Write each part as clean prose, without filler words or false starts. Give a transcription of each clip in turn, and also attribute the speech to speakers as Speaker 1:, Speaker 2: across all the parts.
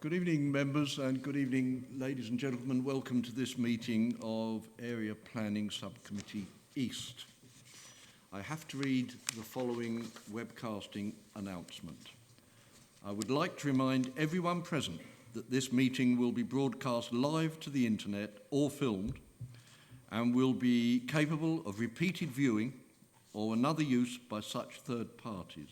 Speaker 1: Good evening, members, and good evening, ladies and gentlemen. Welcome to this meeting of Area Planning Subcommittee East. I have to read the following webcasting announcement. I would like to remind everyone present that this meeting will be broadcast live to the internet or filmed and will be capable of repeated viewing or another use by such third parties.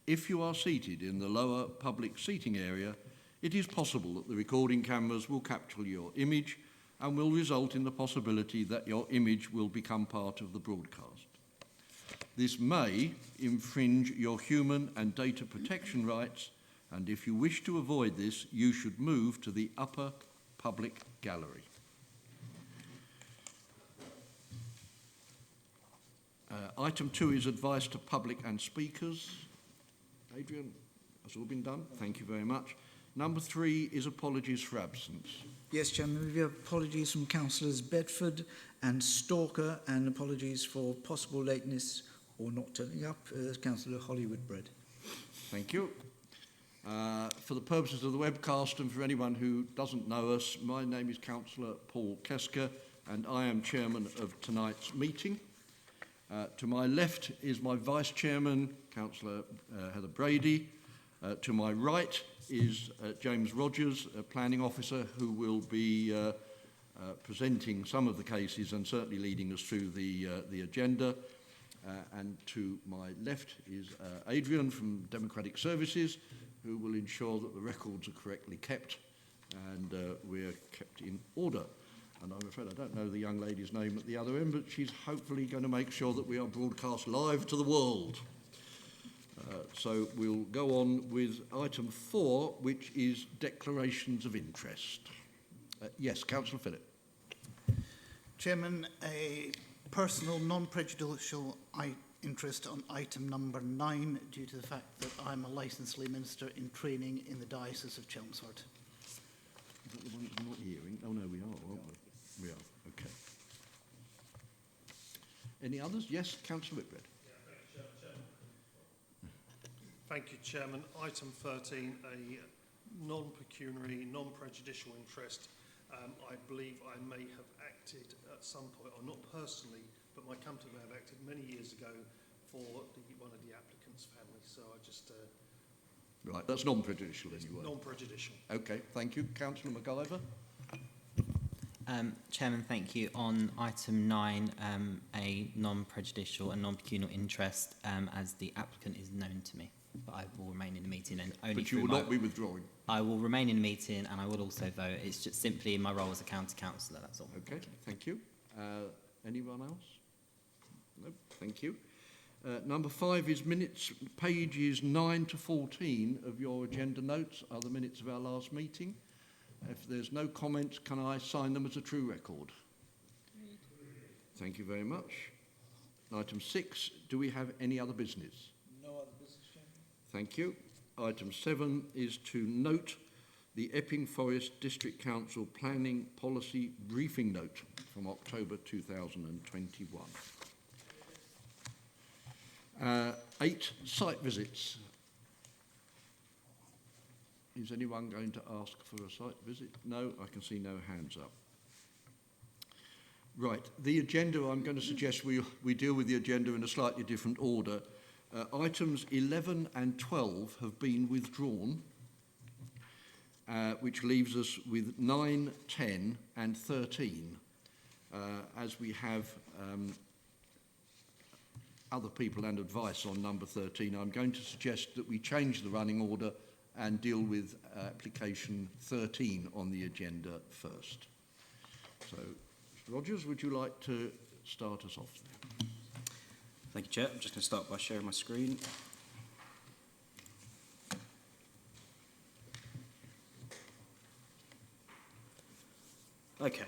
Speaker 1: If you are seated in the lower public seating area, it is possible that the recording cameras will capture your image and will result in the possibility that your image will become part of the broadcast. This may infringe your human and data protection rights, and if you wish to avoid this, you should move to the upper public gallery. Item 2 is advice to public and speakers. Adrian, has all been done? Thank you very much. Number 3 is apologies for absence.
Speaker 2: Yes, Chairman, we have apologies from Councillors Bedford and Stalker, and apologies for possible lateness or not turning up, Councillor Hollywood-Bread.
Speaker 1: Thank you. For the purposes of the webcast and for anyone who doesn't know us, my name is Councillor Paul Kesker and I am Chairman of tonight's meeting. To my left is my Vice Chairman, Councillor Heather Brady. To my right is James Rogers, a Planning Officer, who will be presenting some of the cases and certainly leading us through the agenda. And to my left is Adrian from Democratic Services, who will ensure that the records are correctly kept and we're kept in order. And I'm afraid I don't know the young lady's name at the other end, but she's hopefully going to make sure that we are broadcast live to the world. So we'll go on with item 4, which is declarations of interest. Yes, Councillor Phillip.
Speaker 3: Chairman, a personal non-prejudicial interest on item number 9 due to the fact that I'm a licensed lay minister in training in the Diocese of Chelmsford.
Speaker 1: Is that the one I'm not hearing? Oh no, we are, aren't we? We are, okay. Any others? Yes, Councillor Whitbread.
Speaker 4: Thank you, Chairman. Item 13, a non-pecuniary, non-prejudicial interest. I believe I may have acted at some point, or not personally, but my company may have acted many years ago for one of the applicant's family. So I just...
Speaker 1: Right, that's non-prejudicial anyway.
Speaker 4: Non-prejudicial.
Speaker 1: Okay, thank you. Councillor McIver.
Speaker 5: Chairman, thank you. On item 9, a non-prejudicial and non-pecuniary interest, as the applicant is known to me. But I will remain in the meeting and only.
Speaker 1: But you will not be withdrawing.
Speaker 5: I will remain in the meeting and I will also vote. It's just simply in my role as a county councillor. That's all.
Speaker 1: Okay, thank you. Anyone else? No, thank you. Number 5 is minutes, pages 9 to 14 of your agenda notes are the minutes of our last meeting. If there's no comments, can I sign them as a true record? Thank you very much. Item 6, do we have any other business? Thank you. Item 7 is to note the Epping Forest District Council Planning Policy Briefing Note from October 2021. 8, site visits. Is anyone going to ask for a site visit? No, I can see no hands up. Right, the agenda, I'm going to suggest we deal with the agenda in a slightly different order. Items 11 and 12 have been withdrawn, which leaves us with 9, 10 and 13. As we have other people and advice on number 13, I'm going to suggest that we change the running order and deal with application 13 on the agenda first. So, Mr. Rogers, would you like to start us off there?
Speaker 6: Thank you, Chair. I'm just going to start by sharing my screen. Okay.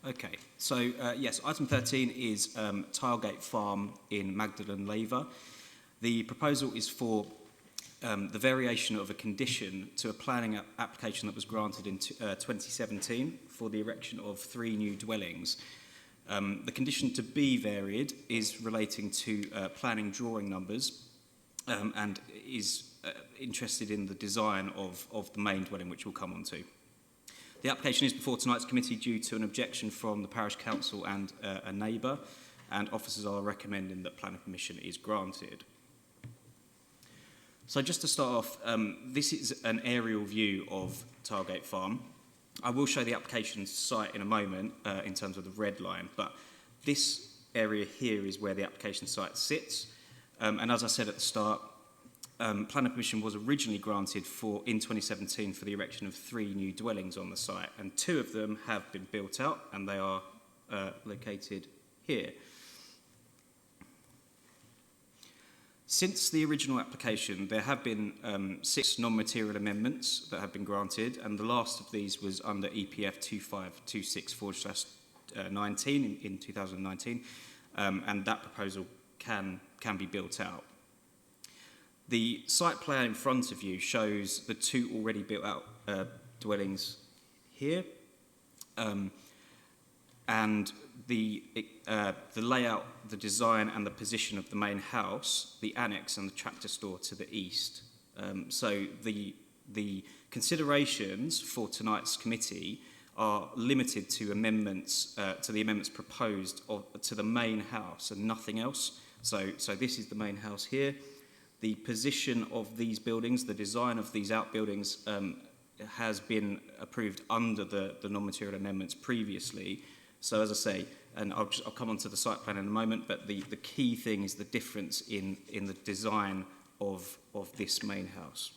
Speaker 6: Okay, so yes, item 13 is Tilegate Farm in Magdalen Laver. The proposal is for the variation of a condition to a planning application that was granted in 2017 for the erection of 3 new dwellings. The condition to be varied is relating to planning drawing numbers and is interested in the design of the main dwelling, which we'll come on to. The application is before tonight's committee due to an objection from the parish council and a neighbour, and officers are recommending that planning permission is granted. So just to start off, this is an aerial view of Targate Farm. I will show the application site in a moment in terms of the red line, but this area here is where the application site sits. And as I said at the start, planning permission was originally granted in 2017 for the erection of 3 new dwellings on the site, and 2 of them have been built out, and they are located here. Since the original application, there have been 6 non-material amendments that have been granted, and the last of these was under EPF 2526/19 in 2019, and that proposal can be built out. The site plan in front of you shows the 2 already built out dwellings here, and the layout, the design and the position of the main house, the annex and the tractor store to the east. So the considerations for tonight's committee are limited to amendments, to the amendments proposed to the main house and nothing else. So this is the main house here. The position of these buildings, the design of these outbuildings has been approved under the non-material amendments previously. So as I say, and I'll come on to the site plan in a moment, but the key thing is the difference in the design of this main house.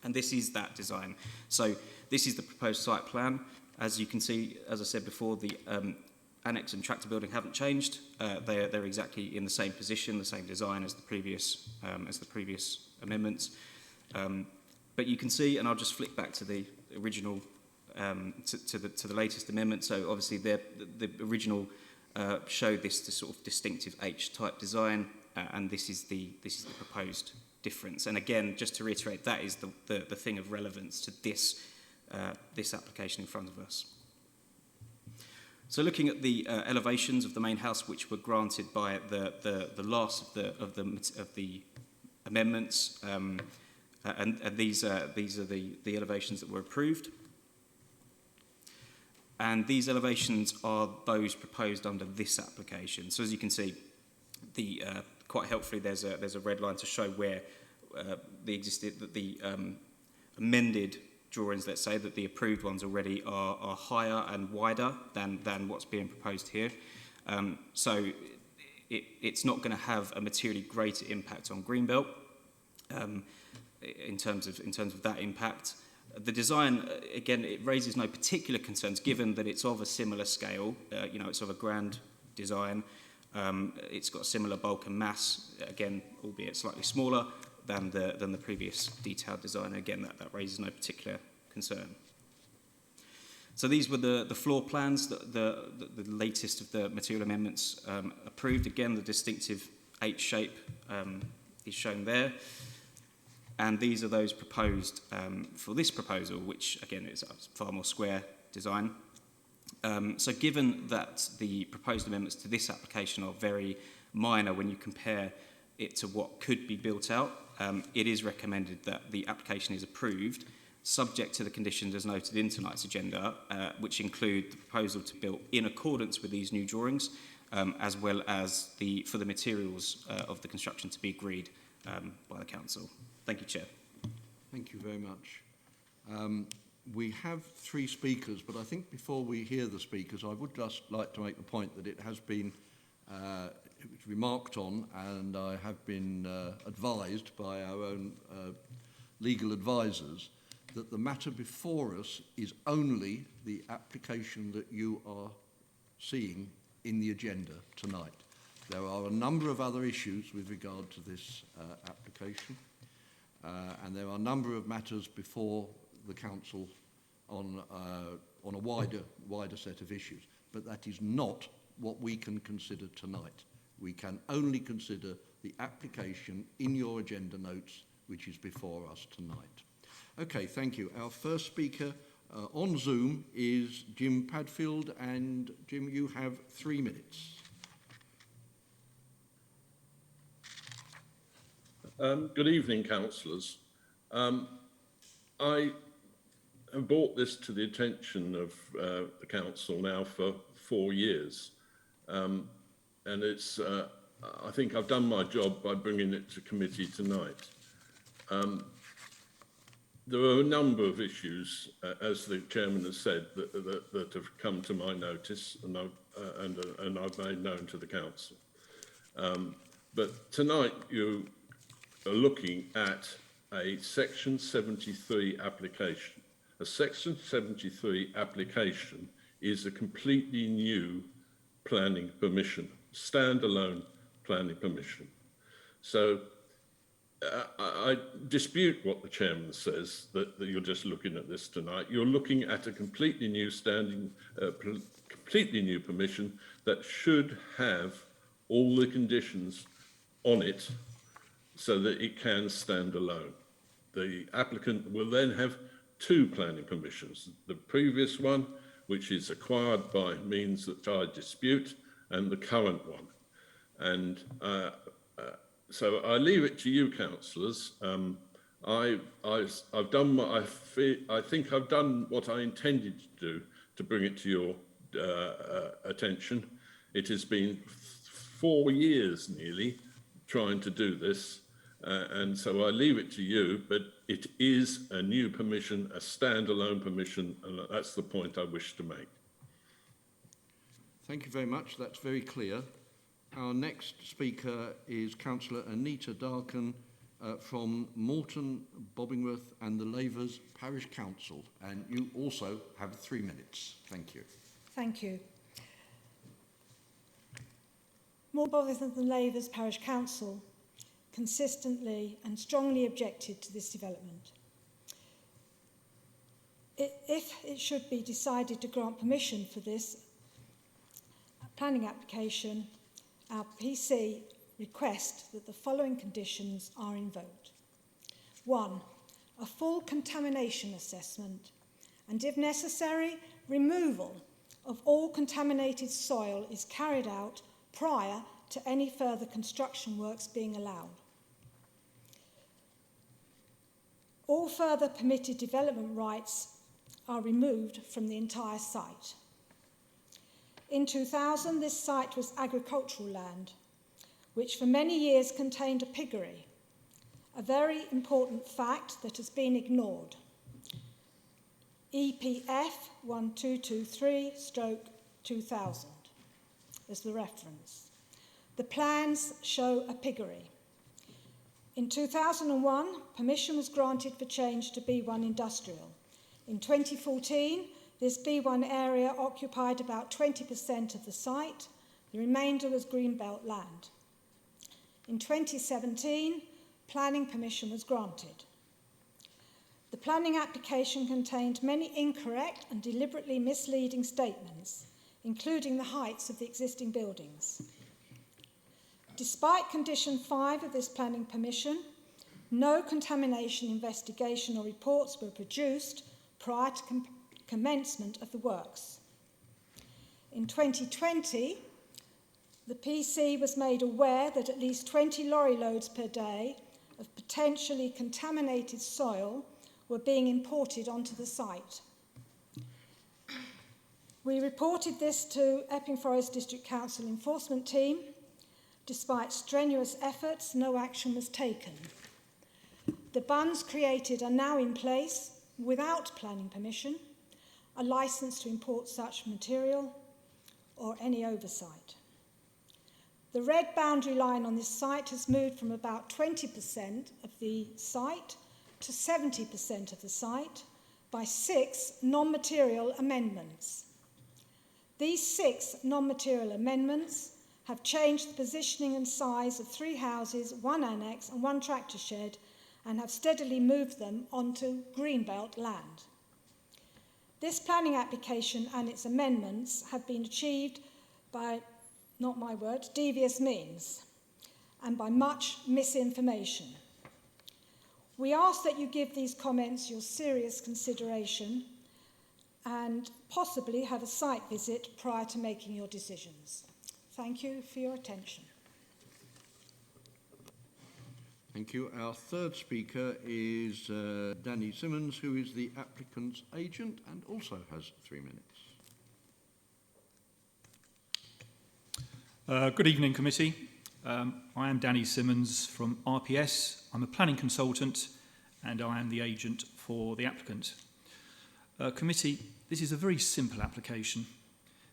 Speaker 6: And this is that design. So this is the proposed site plan. As you can see, as I said before, the annex and tractor building haven't changed. They're exactly in the same position, the same design as the previous amendments. But you can see, and I'll just flick back to the original, to the latest amendment. So obviously the original showed this sort of distinctive H-type design, and this is the proposed difference. And again, just to reiterate, that is the thing of relevance to this application in front of us. So looking at the elevations of the main house, which were granted by the last of the amendments, and these are the elevations that were approved. And these elevations are those proposed under this application. So as you can see, quite helpfully, there's a red line to show where the amended drawings, let's say, that the approved ones already are higher and wider than what's being proposed here. So it's not going to have a materially greater impact on Greenbelt in terms of that impact. The design, again, it raises no particular concerns given that it's of a similar scale. It's of a grand design. It's got a similar bulk and mass, again, albeit slightly smaller than the previous detailed design. Again, that raises no particular concern. So these were the floor plans, the latest of the material amendments approved. Again, the distinctive H shape is shown there. And these are those proposed for this proposal, which again is a far more square design. So given that the proposed amendments to this application are very minor when you compare it to what could be built out, it is recommended that the application is approved, subject to the conditions as noted in tonight's agenda, which include the proposal to build in accordance with these new drawings, as well as for the materials of the construction to be agreed by the council. Thank you, Chair.
Speaker 1: Thank you very much. We have 3 speakers, but I think before we hear the speakers, I would just like to make the point that it has been remarked on, and I have been advised by our own legal advisors that the matter before us is only the application that you are seeing in the agenda tonight. There are a number of other issues with regard to this application, and there are a number of matters before the council on a wider set of issues. But that is not what we can consider tonight. We can only consider the application in your agenda notes, which is before us tonight. Okay, thank you. Our first speaker on Zoom is Jim Padfield, and Jim, you have 3 minutes.
Speaker 7: Good evening, councillors. I have brought this to the attention of the council now for 4 years. And it's, I think I've done my job by bringing it to committee tonight. There are a number of issues, as the chairman has said, that have come to my notice and I've made known to the council. But tonight you are looking at a Section 73 application. A Section 73 application is a completely new planning permission, standalone planning permission. So I dispute what the chairman says, that you're just looking at this tonight. You're looking at a completely new completely new permission that should have all the conditions on it so that it can stand alone. The applicant will then have 2 planning permissions. The previous one, which is acquired by means that I dispute, and the current one. And so I leave it to you, councillors. I've done what I think I've done what I intended to do to bring it to your attention. It has been 4 years nearly trying to do this, and so I leave it to you, but it is a new permission, a standalone permission, and that's the point I wish to make.
Speaker 1: Thank you very much. That's very clear. Our next speaker is Councillor Anita Darkin from Morton, Bobbingworth and the Lavers Parish Council. And you also have 3 minutes. Thank you.
Speaker 8: Thank you. Morton, Bobbingworth and the Lavers Parish Council consistently and strongly objected to this development. If it should be decided to grant permission for this planning application, our PC requests that the following conditions are invoked. 1, a full contamination assessment, and if necessary, removal of all contaminated soil is carried out prior to any further construction works being allowed. All further permitted development rights are removed from the entire site. In 2000, this site was agricultural land, which for many years contained a piggery, a very important fact that has been ignored. EPF 1223/2000 is the reference. The plans show a piggery. In 2001, permission was granted for change to B1 industrial. In 2014, this B1 area occupied about 20% of the site. The remainder was greenbelt land. In 2017, planning permission was granted. The planning application contained many incorrect and deliberately misleading statements, including the heights of the existing buildings. Despite condition 5 of this planning permission, no contamination investigation or reports were produced prior to commencement of the works. In 2020, the PC was made aware that at least 20 lorry loads per day of potentially contaminated soil were being imported onto the site. We reported this to Epping Forest District Council enforcement team. Despite strenuous efforts, no action was taken. The bans created are now in place without planning permission, a licence to import such material, or any oversight. The red boundary line on this site has moved from about 20% of the site to 70% of the site by 6 non-material amendments. These 6 non-material amendments have changed the positioning and size of 3 houses, 1 annex and 1 tractor shed, and have steadily moved them onto greenbelt land. This planning application and its amendments have been achieved by, not my word, devious means and by much misinformation. We ask that you give these comments your serious consideration and possibly have a site visit prior to making your decisions. Thank you for your attention.
Speaker 1: Thank you. Our third speaker is Danny Simmons, who is the applicant's agent and also has 3 minutes.
Speaker 9: Good evening, committee. I am Danny Simmons from RPS. I'm a planning consultant and I am the agent for the applicant. Committee, this is a very simple application.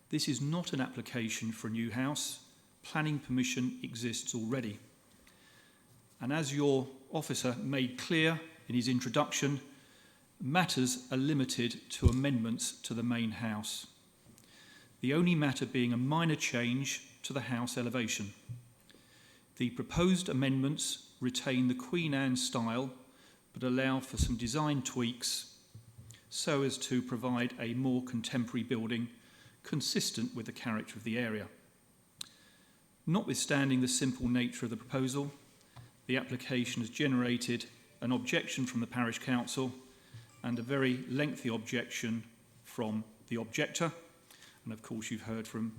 Speaker 9: This is not an application for a new house. Planning permission exists already. And as your officer made clear in his introduction, matters are limited to amendments to the main house. The only matter being a minor change to the house elevation. The proposed amendments retain the Queen Anne style, but allow for some design tweaks so as to provide a more contemporary building consistent with the character of the area. Notwithstanding the simple nature of the proposal, the application has generated an objection from the Parish Council and a very lengthy objection from the objector. And of course you've heard from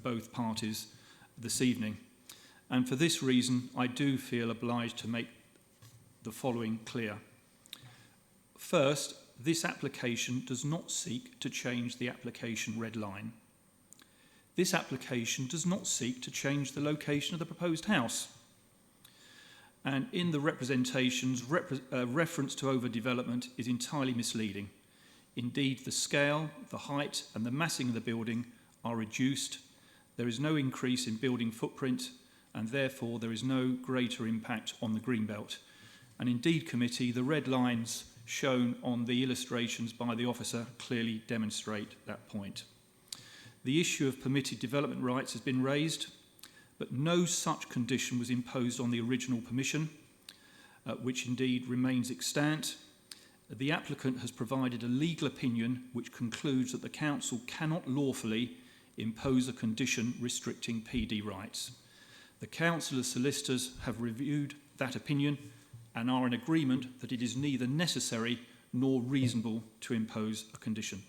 Speaker 9: both parties this evening. And for this reason, I do feel obliged to make the following clear. First, this application does not seek to change the application red line. This application does not seek to change the location of the proposed house. And in the representations, reference to overdevelopment is entirely misleading. Indeed, the scale, the height and the massing of the building are reduced. There is no increase in building footprint and therefore there is no greater impact on the greenbelt. And indeed, committee, the red lines shown on the illustrations by the officer clearly demonstrate that point. The issue of permitted development rights has been raised, but no such condition was imposed on the original permission, which indeed remains extant. The applicant has provided a legal opinion which concludes that the council cannot lawfully impose a condition restricting PD rights. The councillor's solicitors have reviewed that opinion and are in agreement that it is neither necessary nor reasonable to impose a condition.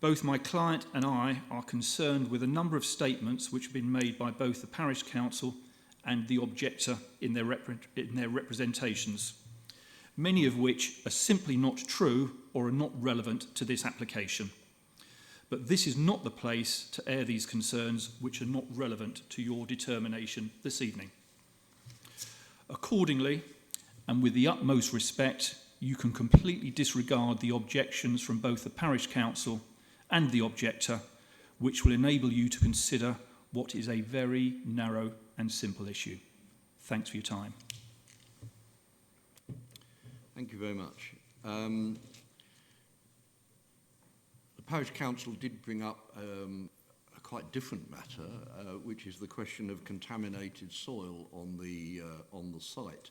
Speaker 9: Both my client and I are concerned with a number of statements which have been made by both the Parish Council and the objector in their representations, many of which are simply not true or are not relevant to this application. But this is not the place to air these concerns which are not relevant to your determination this evening. Accordingly, and with the utmost respect, you can completely disregard the objections from both the Parish Council and the objector, which will enable you to consider what is a very narrow and simple issue. Thanks for your time.
Speaker 1: Thank you very much. The Parish Council did bring up a quite different matter, which is the question of contaminated soil on the site.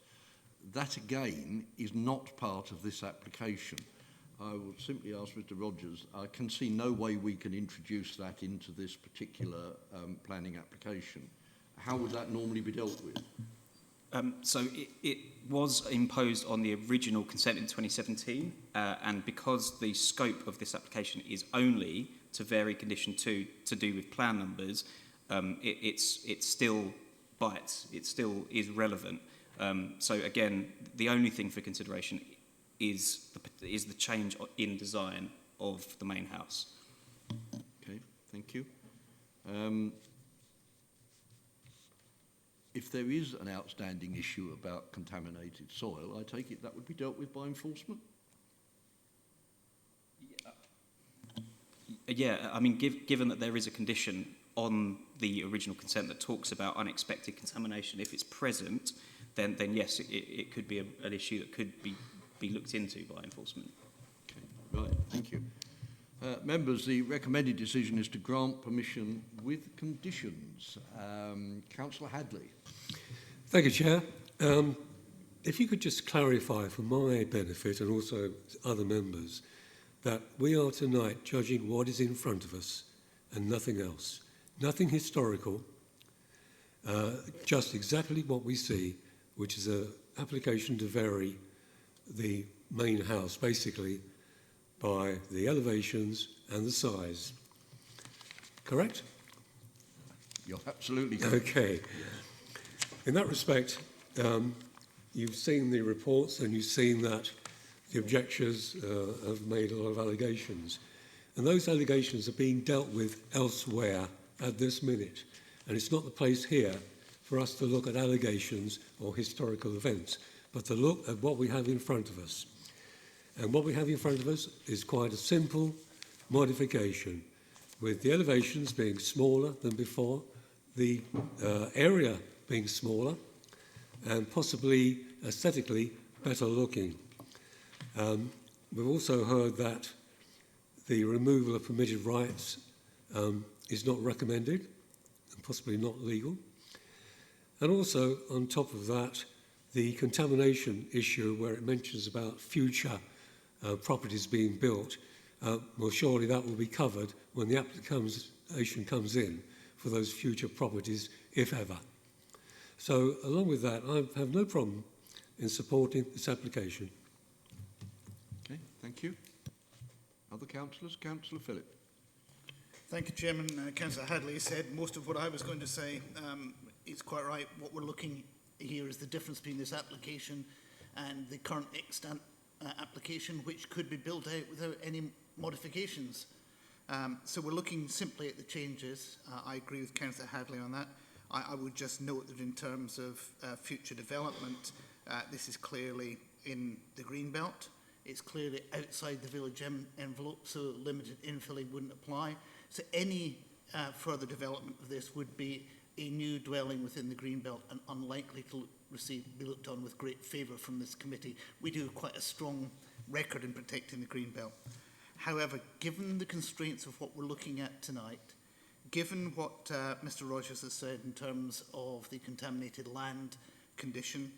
Speaker 1: That again is not part of this application. I will simply ask Mr. Rogers, I can see no way we can introduce that into this particular planning application. How would that normally be dealt with?
Speaker 6: So it was imposed on the original consent in 2017, and because the scope of this application is only to vary condition 2 to do with plan numbers, it still bites, it still is relevant. So again, the only thing for consideration is the change in design of the main house.
Speaker 1: Okay, thank you. If there is an outstanding issue about contaminated soil, I take it that would be dealt with by enforcement?
Speaker 6: Yeah, I mean, given that there is a condition on the original consent that talks about unexpected contamination, if it's present, then yes, it could be an issue that could be looked into by enforcement.
Speaker 1: Okay, right, thank you. Members, the recommended decision is to grant permission with conditions. Councillor Hadley.
Speaker 10: Thank you, Chair. If you could just clarify for my benefit and also other members that we are tonight judging what is in front of us and nothing else. Nothing historical, just exactly what we see, which is an application to vary the main house, basically, by the elevations and the size. Correct?
Speaker 1: You're absolutely correct.
Speaker 10: Okay. In that respect, you've seen the reports and you've seen that the objectors have made a lot of allegations. And those allegations are being dealt with elsewhere at this minute. And it's not the place here for us to look at allegations or historical events, but to look at what we have in front of us. And what we have in front of us is quite a simple modification, with the elevations being smaller than before, the area being smaller, and possibly aesthetically better looking. We've also heard that the removal of permitted rights is not recommended and possibly not legal. And also, on top of that, the contamination issue where it mentions about future properties being built, well, surely that will be covered when the application comes in for those future properties, if ever. So, along with that, I have no problem in supporting this application.
Speaker 1: Okay, thank you. Other councillors? Councillor Phillip.
Speaker 3: Thank you, Chairman. Councillor Hadley said most of what I was going to say. It's quite right. What we're looking here is the difference between this application and the current extant application, which could be built out without any modifications. So we're looking simply at the changes. I agree with Councillor Hadley on that. I would just note that in terms of future development, this is clearly in the green belt. It's clearly outside the village envelope, so limited infilling wouldn't apply. So any further development of this would be a new dwelling within the green belt and unlikely to be looked on with great favour from this committee. We do quite a strong record in protecting the green belt. However, given the constraints of what we're looking at tonight, given what Mr. Rogers has said in terms of the contaminated land condition,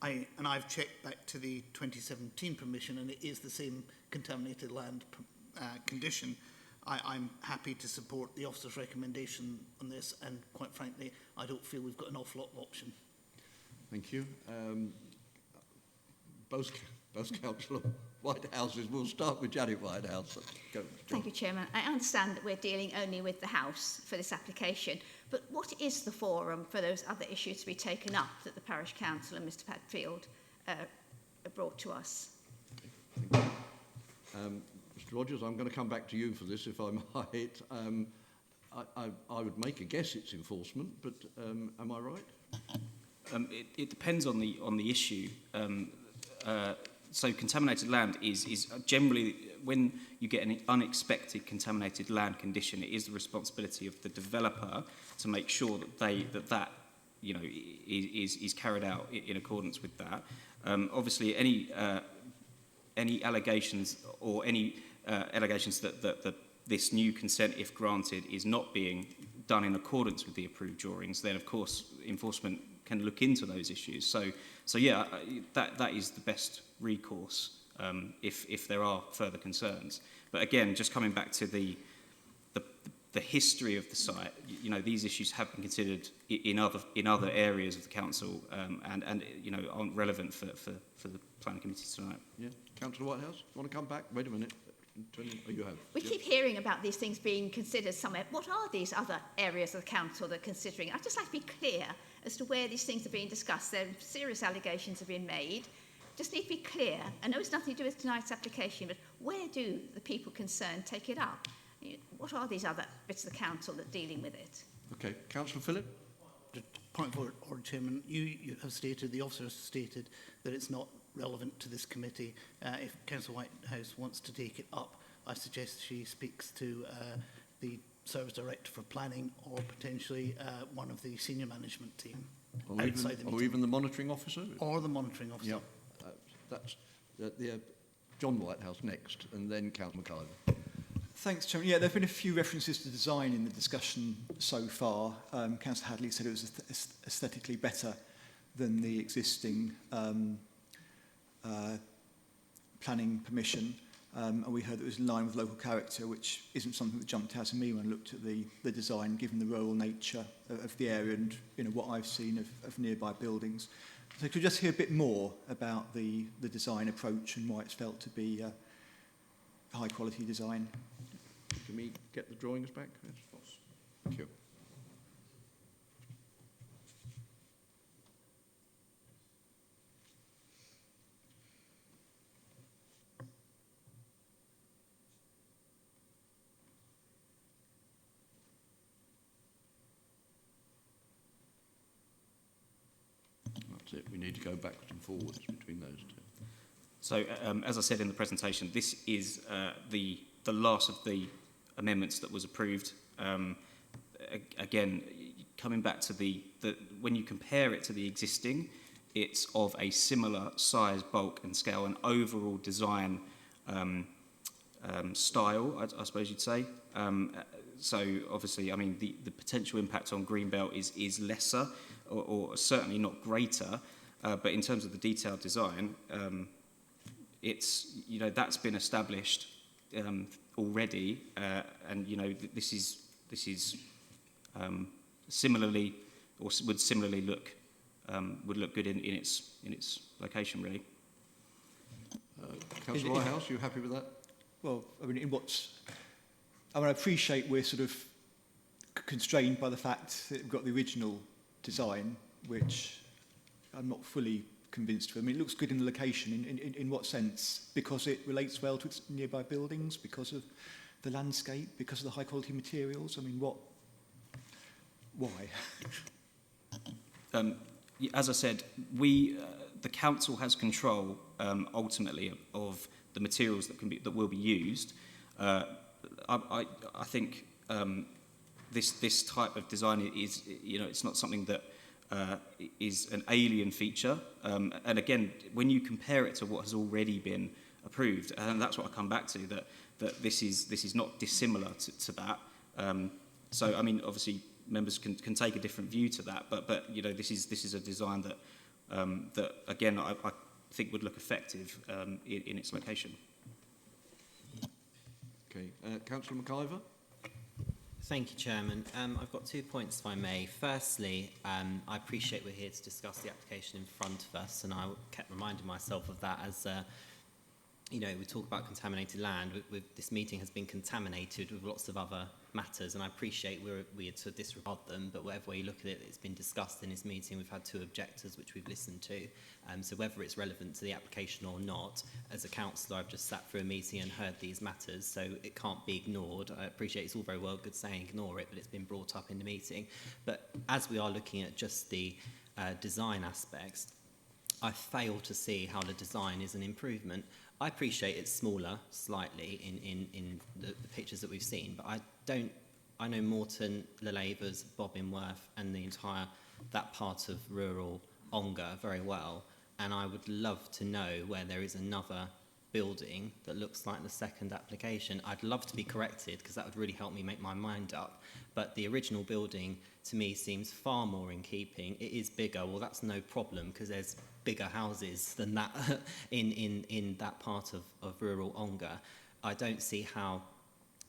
Speaker 3: I've checked back to the 2017 permission, and it is the same contaminated land condition. I'm happy to support the officer's recommendation on this, and quite frankly, I don't feel we've got an awful lot of option.
Speaker 1: Thank you. Both Councillor Whitehouses. We'll start with Janet Whitehouse. Go,
Speaker 11: Thank you, Chairman. I understand that we're dealing only with the House for this application, but what is the forum for those other issues to be taken up that the Parish Council and Mr Padfield brought to us?
Speaker 1: Thank you. Mr Rogers, I'm going to come back to you for this, if I might. I would make a guess it's enforcement, but am I right?
Speaker 6: It depends on the issue. So contaminated land is generally, when you get an unexpected contaminated land condition, it is the responsibility of the developer to make sure that you know is carried out in accordance with that. Obviously, any allegations or any allegations that this new consent, if granted, is not being done in accordance with the approved drawings, then of course enforcement can look into those issues. So yeah, that is the best recourse if there are further concerns. But again, just coming back to the history of the site, you know, these issues have been considered in other areas of the council, and you know, aren't relevant for the planning committee tonight.
Speaker 1: Yeah, Councillor Whitehouse, you want to come back? Wait a minute. Oh, you have.
Speaker 11: We keep hearing about these things being considered somewhere. What are these other areas of the council that are considering? I'd just like to be clear as to where these things are being discussed. There are serious allegations have been made. Just need to be clear. I know it's nothing to do with tonight's application, but where do the people concerned take it up? What are these other bits of the council that are dealing with it?
Speaker 1: Okay, Councillor Phillip.
Speaker 3: Point of order, Chairman. You have stated, the officer has stated, that it's not relevant to this committee. If Councillor Whitehouse wants to take it up, I suggest she speaks to the Service Director for Planning, or potentially one of the senior management team outside the meeting.
Speaker 1: Or even the monitoring officer?
Speaker 3: Or the monitoring officer.
Speaker 1: Yeah, that's John Whitehouse next, and then Councillor McIver.
Speaker 12: Thanks, Chairman. Yeah, there have been a few references to design in the discussion so far. Councillor Hadley said it was aesthetically better than the existing planning permission, and we heard that it was in line with local character, which isn't something that jumped out at me when I looked at the design, given the rural nature of the area and what I've seen of nearby buildings. So could you just hear a bit more about the design approach and why it's felt to be a high quality design?
Speaker 1: Can we get the drawings back? Yes, of course. Thank you. That's it. We need to go backwards and forwards between those two.
Speaker 6: So, as I said in the presentation, this is the last of the amendments that was approved. Again, coming back to the when you compare it to the existing, it's of a similar size, bulk and scale and overall design style, I suppose you'd say. So obviously, I mean, the potential impact on Greenbelt is lesser or certainly not greater, but in terms of the detailed design, it's, you know, that's been established already, and, you know, this is similarly, or would similarly look good in its location, really.
Speaker 1: Councillor Whitehouse, you happy with that?
Speaker 12: Well, I mean, I appreciate we're sort of constrained by the fact that we've got the original design, which I'm not fully convinced with. I mean, it looks good in the location. In what sense? Because it relates well to its nearby buildings, because of the landscape, because of the high quality materials? I mean, why?
Speaker 6: As I said, the council has control ultimately of the materials that will be used. I think this type of design is, you know, it's not something that is an alien feature. And again, when you compare it to what has already been approved, and that's what I come back to, that this is not dissimilar to that. So I mean, obviously, members can take a different view to that, but you know, this is a design that that again I think would look effective in its location.
Speaker 1: Okay, Councillor McIver.
Speaker 5: Thank you, Chairman. I've got 2 points, if I may. Firstly, I appreciate we're here to discuss the application in front of us, and I kept reminding myself of that as, you know, we talk about contaminated land. This meeting has been contaminated with lots of other matters, and I appreciate we had to disregard them, but whatever way you look at it, it's been discussed in this meeting. We've had 2 objectors, which we've listened to. So whether it's relevant to the application or not, as a councillor, I've just sat through a meeting and heard these matters, so it can't be ignored. I appreciate it's all very well good saying ignore it, but it's been brought up in the meeting. But as we are looking at just the design aspects, I fail to see how the design is an improvement. I appreciate it's smaller slightly in the pictures that we've seen, but I know Morton, Lelevers, Bobbinworth and the entire, that part of rural Ongar very well, and I would love to know where there is another building that looks like the second application. I'd love to be corrected because that would really help me make my mind up, but the original building to me seems far more in keeping. It is bigger, well that's no problem because there's bigger houses than that in that part of rural Ongar. I don't see how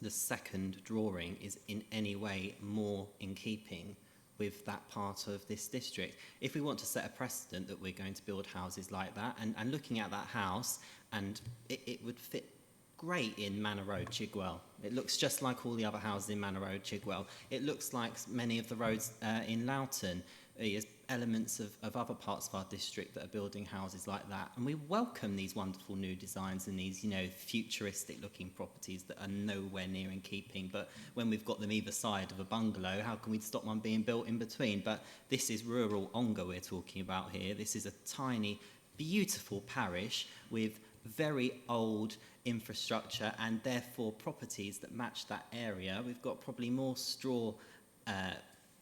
Speaker 5: the second drawing is in any way more in keeping with that part of this district. If we want to set a precedent that we're going to build houses like that, and looking at that house, and it would fit great in Manor Road, Chigwell. It looks just like all the other houses in Manor Road, Chigwell. It looks like many of the roads in Loughton. There's elements of other parts of our district that are building houses like that. And we welcome these wonderful new designs and these, you know, futuristic looking properties that are nowhere near in keeping. But when we've got them either side of a bungalow, how can we stop one being built in between? But this is rural Ongar we're talking about here. This is a tiny, beautiful parish with very old infrastructure and therefore properties that match that area. We've got probably more straw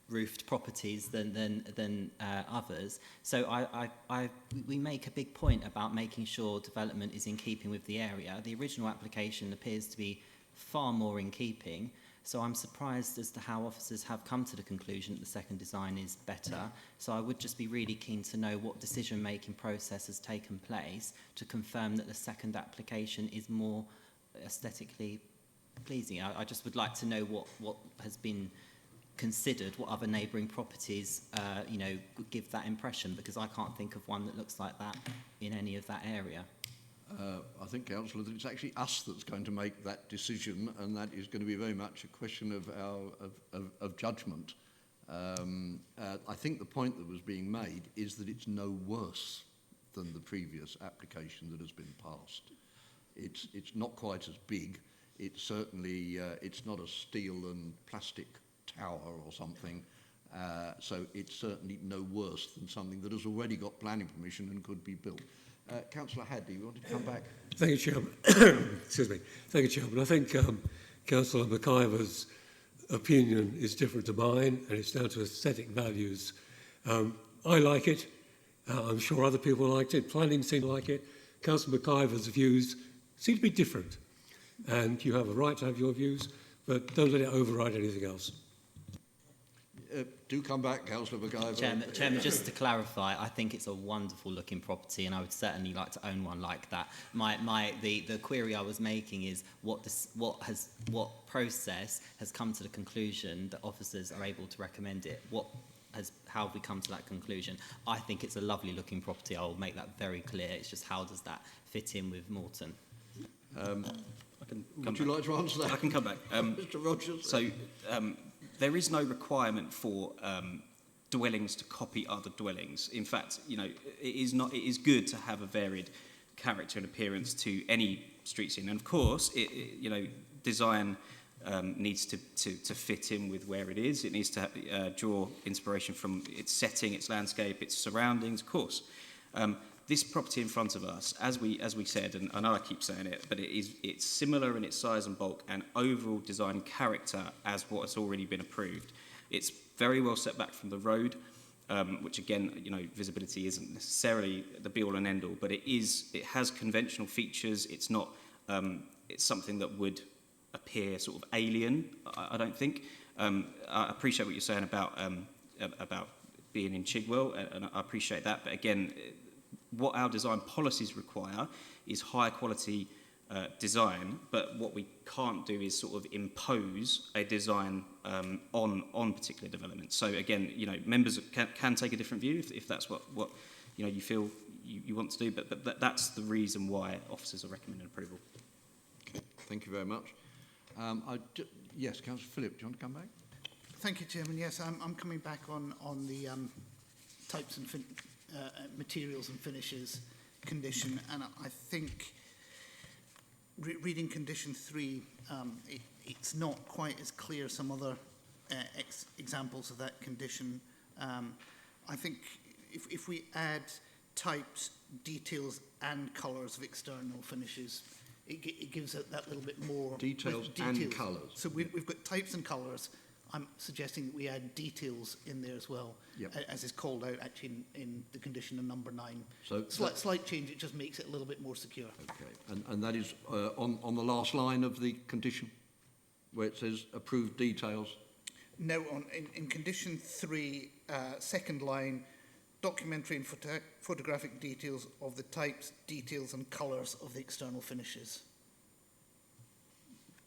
Speaker 5: roofed properties than others. So we make a big point about making sure development is in keeping with the area. The original application appears to be far more in keeping. So I'm surprised as to how officers have come to the conclusion that the second design is better. So I would just be really keen to know what decision-making process has taken place to confirm that the second application is more aesthetically pleasing. I just would like to know what has been considered, what other neighbouring properties, you know, give that impression, because I can't think of one that looks like that in any of that area.
Speaker 1: I think, Councillor, that it's actually us that's going to make that decision, and that is going to be very much a question of judgment. I think the point that was being made is that it's no worse than the previous application that has been passed. It's not quite as big. It's certainly it's not a steel and plastic tower or something. So it's certainly no worse than something that has already got planning permission and could be built. Councillor Hadley, you wanted to come back?
Speaker 10: Thank you, Chairman. Excuse me. Thank you, Chairman. I think Councillor McIver's opinion is different to mine, and it's down to aesthetic values. I like it. I'm sure other people liked it. Planning seemed to like it. Councillor McIver's views seem to be different. And you have a right to have your views, but don't let it override anything else.
Speaker 1: Do come back, Councillor McIver.
Speaker 5: Chairman, just to clarify, I think it's a wonderful looking property, and I would certainly like to own one like that. The query I was making is what process has come to the conclusion that officers are able to recommend it? How have we come to that conclusion? I think it's a lovely looking property. I will make that very clear. It's just how does that fit in with Morton?
Speaker 1: Would you like to answer that?
Speaker 6: I can come back.
Speaker 1: Mr. Rogers.
Speaker 6: So there is no requirement for dwellings to copy other dwellings. In fact, it is good to have a varied character and appearance to any street scene. And of course, design needs to fit in with where it is. It needs to draw inspiration from its setting, its landscape, its surroundings, of course. This property in front of us, as we said, and I know I keep saying it, but it's similar in its size and bulk and overall design character as what has already been approved. It's very well set back from the road, which again, visibility isn't necessarily the be-all and end-all, but it has conventional features. It's not, it's something that would appear sort of alien, I don't think. I appreciate what you're saying about being in Chigwell, and I appreciate that, but again, what our design policies require is high quality design, but what we can't do is sort of impose a design on particular developments. So again, members can take a different view if that's what you feel you want to do, but that's the reason why officers are recommending approval.
Speaker 1: Okay, thank you very much. Yes, Councillor Phillip, do you want to come back?
Speaker 3: Thank you, Chairman. Yes, I'm coming back on the types and materials and finishes condition, and I think reading condition 3, it's not quite as clear as some other examples of that condition. I think if we add types, details and colours of external finishes, it gives it that little bit more
Speaker 1: details and colours.
Speaker 3: So we've got types and colours. I'm suggesting that we add details in there as well,
Speaker 1: yep,
Speaker 3: as is called out actually in the condition of number 9.
Speaker 1: So
Speaker 3: slight change, it just makes it a little bit more secure.
Speaker 1: Okay, and that is on the last line of the condition, where it says approved details?
Speaker 3: No, in condition 3, second line, documentary and photographic details of the types, details and colours of the external finishes.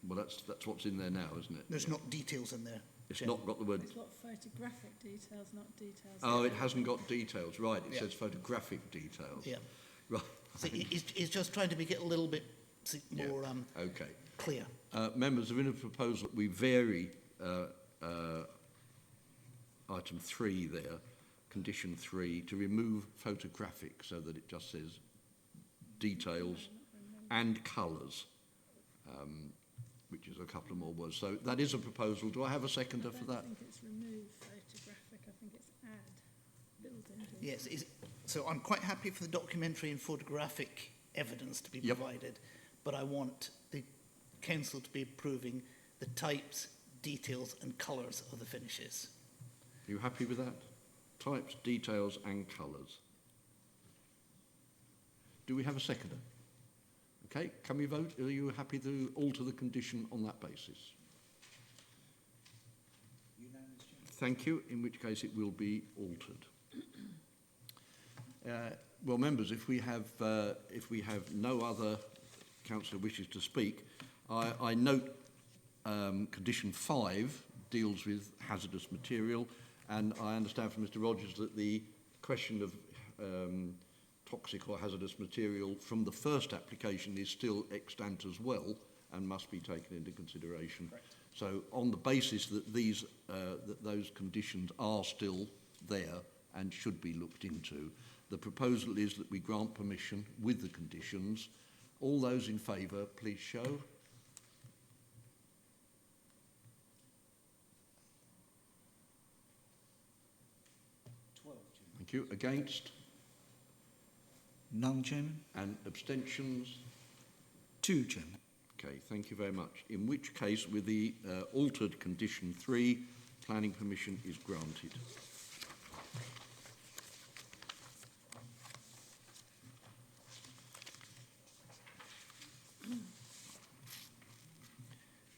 Speaker 1: Well, that's what's in there now, isn't it?
Speaker 3: There's not details in there.
Speaker 1: It's not got the word...
Speaker 13: It's got photographic details, not details.
Speaker 1: Oh, it hasn't got details, right. It says photographic details.
Speaker 3: Yeah.
Speaker 1: Right.
Speaker 3: So it's just trying to make it a little bit more
Speaker 1: okay,
Speaker 3: clear.
Speaker 1: Members, there is a proposal that we vary item 3 there, condition 3, to remove photographic so that it just says details and colours. Which is a couple of more words. So that is a proposal. Do I have a seconder for that?
Speaker 13: I think it's remove photographic. I think it's add, build into.
Speaker 3: Yes, so I'm quite happy for the documentary and photographic evidence to be provided, but I want the council to be approving the types, details and colours of the finishes.
Speaker 1: Are you happy with that? Types, details and colours. Do we have a seconder? Okay, can we vote? Are you happy to alter the condition on that basis? Thank you, in which case it will be altered. Well, members, if we have no other councillor wishes to speak, I note condition 5 deals with hazardous material, and I understand from Mr. Rogers that the question of toxic or hazardous material from the first application is still extant as well and must be taken into consideration. Correct. So on the basis that those conditions are still there and should be looked into, the proposal is that we grant permission with the conditions. All those in favour, please show. you. Against?
Speaker 2: None, Chairman.
Speaker 1: And abstentions?
Speaker 2: 2, Chairman.
Speaker 1: Okay, thank you very much. In which case, with the altered condition 3, planning permission is granted.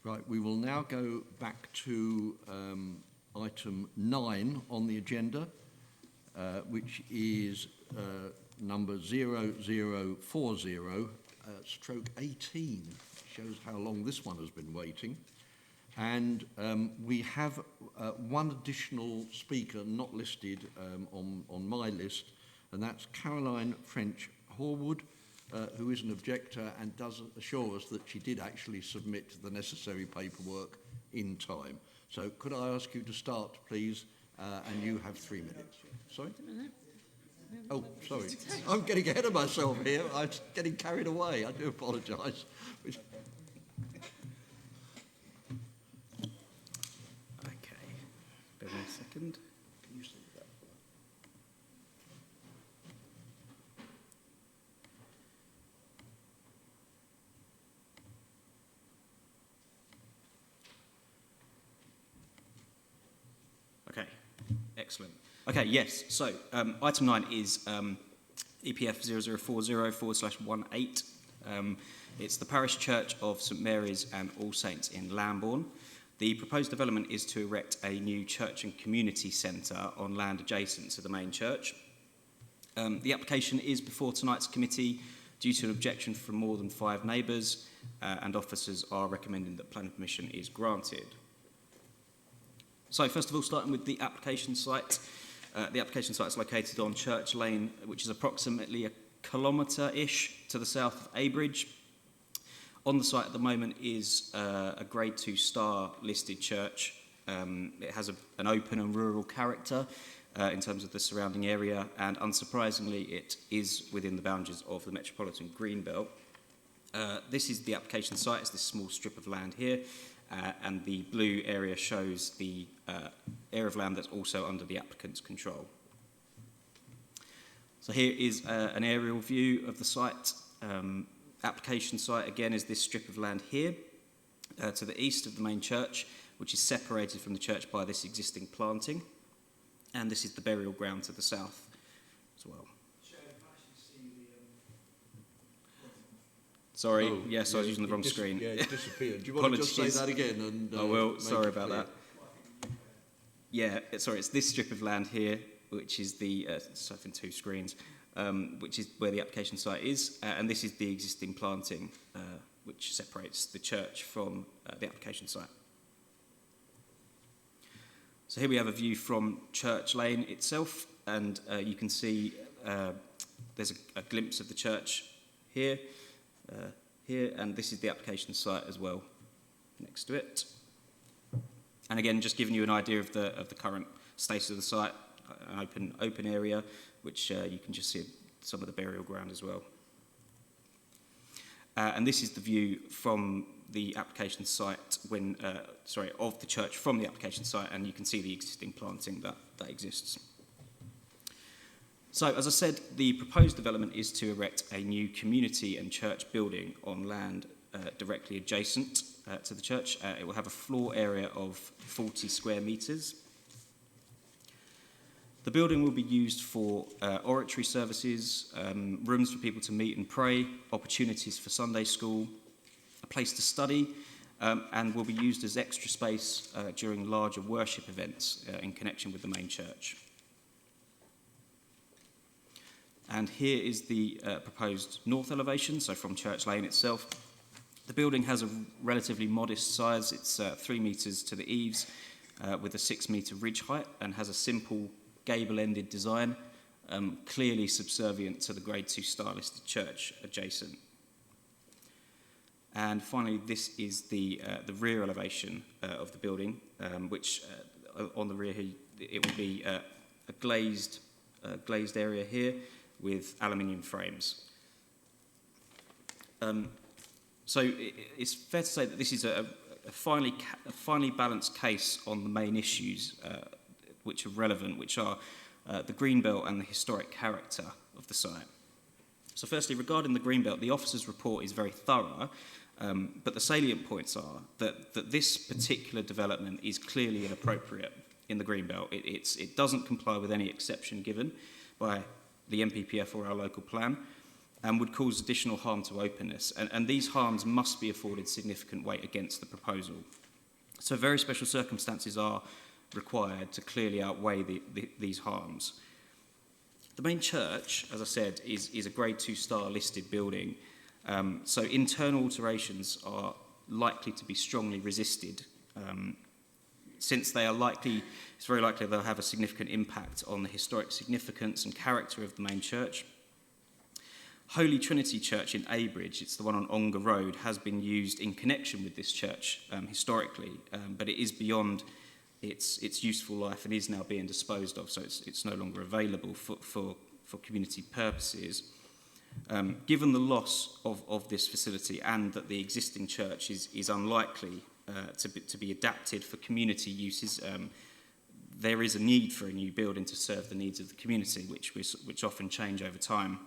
Speaker 1: Right, we will now go back to item 9 on the agenda, which is number 0040, stroke 18. Shows how long this one has been waiting. And we have one additional speaker not listed on my list, and that's Caroline French Horwood, who is an objector and does assure us that she did actually submit the necessary paperwork in time. So could I ask you to start, please, and you have 3 minutes. Sorry? Oh, sorry. I'm getting ahead of myself here. I'm getting carried away. I do apologise.
Speaker 6: Okay, bear with me a second.
Speaker 1: Can you see that?
Speaker 6: Okay, excellent. Okay, yes, so item 9 is EPF 0040/18. It's the Parish Church of St Mary's and All Saints in Lambourne. The proposed development is to erect a new church and community centre on land adjacent to the main church. The application is before tonight's committee due to an objection from more than 5 neighbours, and officers are recommending that planning permission is granted. So first of all, starting with the application site. The application site is located on Church Lane, which is approximately a kilometre-ish to the south of Abridge. On the site at the moment is a Grade 2 star listed church. It has an open and rural character in terms of the surrounding area, and unsurprisingly it is within the boundaries of the Metropolitan Greenbelt. This is the application site. It's this small strip of land here. And the blue area shows the area of land that's also under the applicant's control. So here is an aerial view of the site. Application site again is this strip of land here to the east of the main church, which is separated from the church by this existing planting. And this is the burial ground to the south as well. Sorry,
Speaker 1: Oh,
Speaker 6: yes, I was using the wrong screen.
Speaker 1: Yeah, it disappeared. Do you want to just say that again? And,
Speaker 6: I will,
Speaker 1: make
Speaker 6: sorry
Speaker 1: it
Speaker 6: about
Speaker 1: clear?
Speaker 6: that. Yeah, sorry, it's this strip of land here, which is the, so I think 2 screens, which is where the application site is, and this is the existing planting, which separates the church from the application site. So here we have a view from Church Lane itself, and you can see there's a glimpse of the church here, and this is the application site as well, next to it. And again, just giving you an idea of the current status of the site, an open area, which you can just see some of the burial ground as well. And this is the view from the application site of the church from the application site, and you can see the existing planting that exists. So, as I said, the proposed development is to erect a new community and church building on land directly adjacent to the church. It will have a floor area of 40 square metres. The building will be used for oratory services, rooms for people to meet and pray, opportunities for Sunday school, a place to study, and will be used as extra space during larger worship events in connection with the main church. And here is the proposed north elevation, so from Church Lane itself. The building has a relatively modest size. It's 3 metres to the eaves with a 6 metre ridge height, and has a simple gable-ended design, clearly subservient to the Grade 2 star listed church adjacent. And finally, this is the rear elevation of the building, which on the rear here, it will be a glazed area here with aluminium frames. So it's fair to say that this is a finely balanced case on the main issues which are relevant, which are the greenbelt and the historic character of the site. So firstly, regarding the greenbelt, the officer's report is very thorough, but the salient points are that this particular development is clearly inappropriate in the greenbelt. It doesn't comply with any exception given by the MPPF or our local plan, and would cause additional harm to openness. And these harms must be afforded significant weight against the proposal. So very special circumstances are required to clearly outweigh these harms. The main church, as I said, is a Grade 2 star listed building. So internal alterations are likely to be strongly resisted. Since they are likely, it's very likely they'll have a significant impact on the historic significance and character of the main church. Holy Trinity Church in Abridge, it's the one on Ongar Road, has been used in connection with this church historically, but it is beyond its useful life and is now being disposed of, so it's no longer available for community purposes. Given the loss of this facility and that the existing church is unlikely to be adapted for community uses, there is a need for a new building to serve the needs of the community, which often change over time.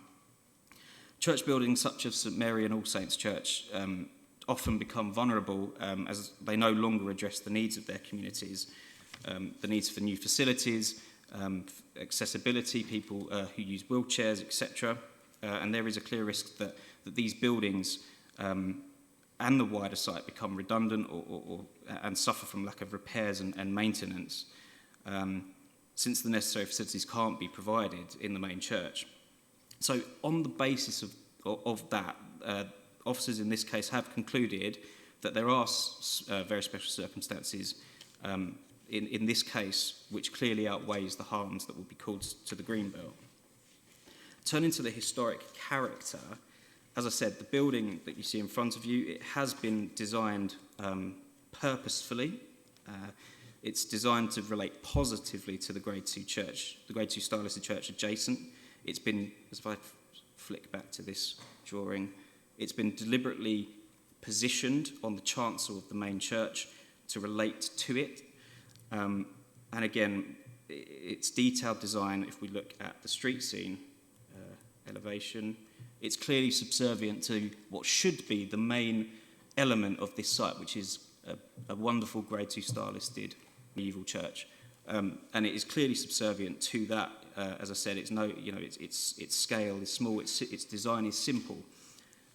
Speaker 6: Church buildings such as St Mary and All Saints Church often become vulnerable as they no longer address the needs of their communities, the needs for new facilities, accessibility, people who use wheelchairs, etc. And there is a clear risk that these buildings and the wider site become redundant and suffer from lack of repairs and maintenance, since the necessary facilities can't be provided in the main church. So on the basis of that, officers in this case have concluded that there are very special circumstances in this case which clearly outweighs the harms that will be caused to the greenbelt. Turning to the historic character, as I said, the building that you see in front of you, it has been designed purposefully. It's designed to relate positively to the Grade 2 church, the Grade 2 style listed church adjacent. It's been, as if I flick back to this drawing, it's been deliberately positioned on the chancel of the main church to relate to it. And again, its detailed design, if we look at the street scene, elevation, it's clearly subservient to what should be the main element of this site, which is a wonderful Grade 2 star listed medieval church. And it is clearly subservient to that. As I said, it's its scale is small, its design is simple,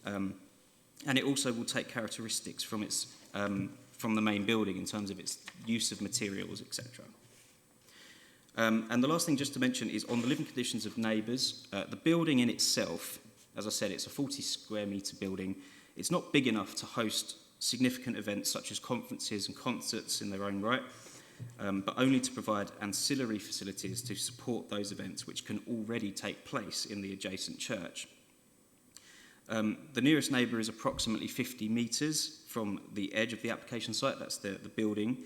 Speaker 6: and it also will take characteristics from the main building in terms of its use of materials, etc. And the last thing just to mention is on the living conditions of neighbours. The building in itself, as I said, it's a 40 square metre building. It's not big enough to host significant events such as conferences and concerts in their own right, but only to provide ancillary facilities to support those events which can already take place in the adjacent church. The nearest neighbour is approximately 50 metres from the edge of the application site, that's the building,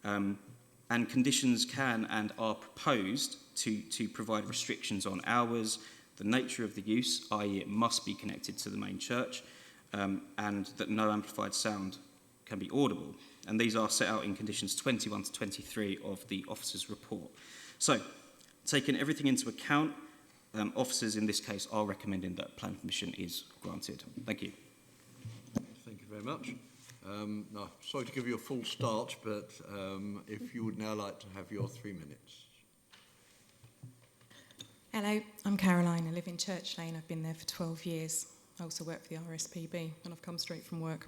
Speaker 6: and conditions can and are proposed to provide restrictions on hours, the nature of the use, i.e. it must be connected to the main church, and that no amplified sound can be audible. And these are set out in conditions 21 to 23 of the officer's report. So, taking everything into account, officers in this case are recommending that planning permission is granted. Thank you.
Speaker 1: Thank you very much. No, sorry to give you a full start, but if you would now like to have your 3 minutes.
Speaker 14: Hello, I'm Caroline. I live in Church Lane. I've been there for 12 years. I also work for the RSPB and I've come straight from work.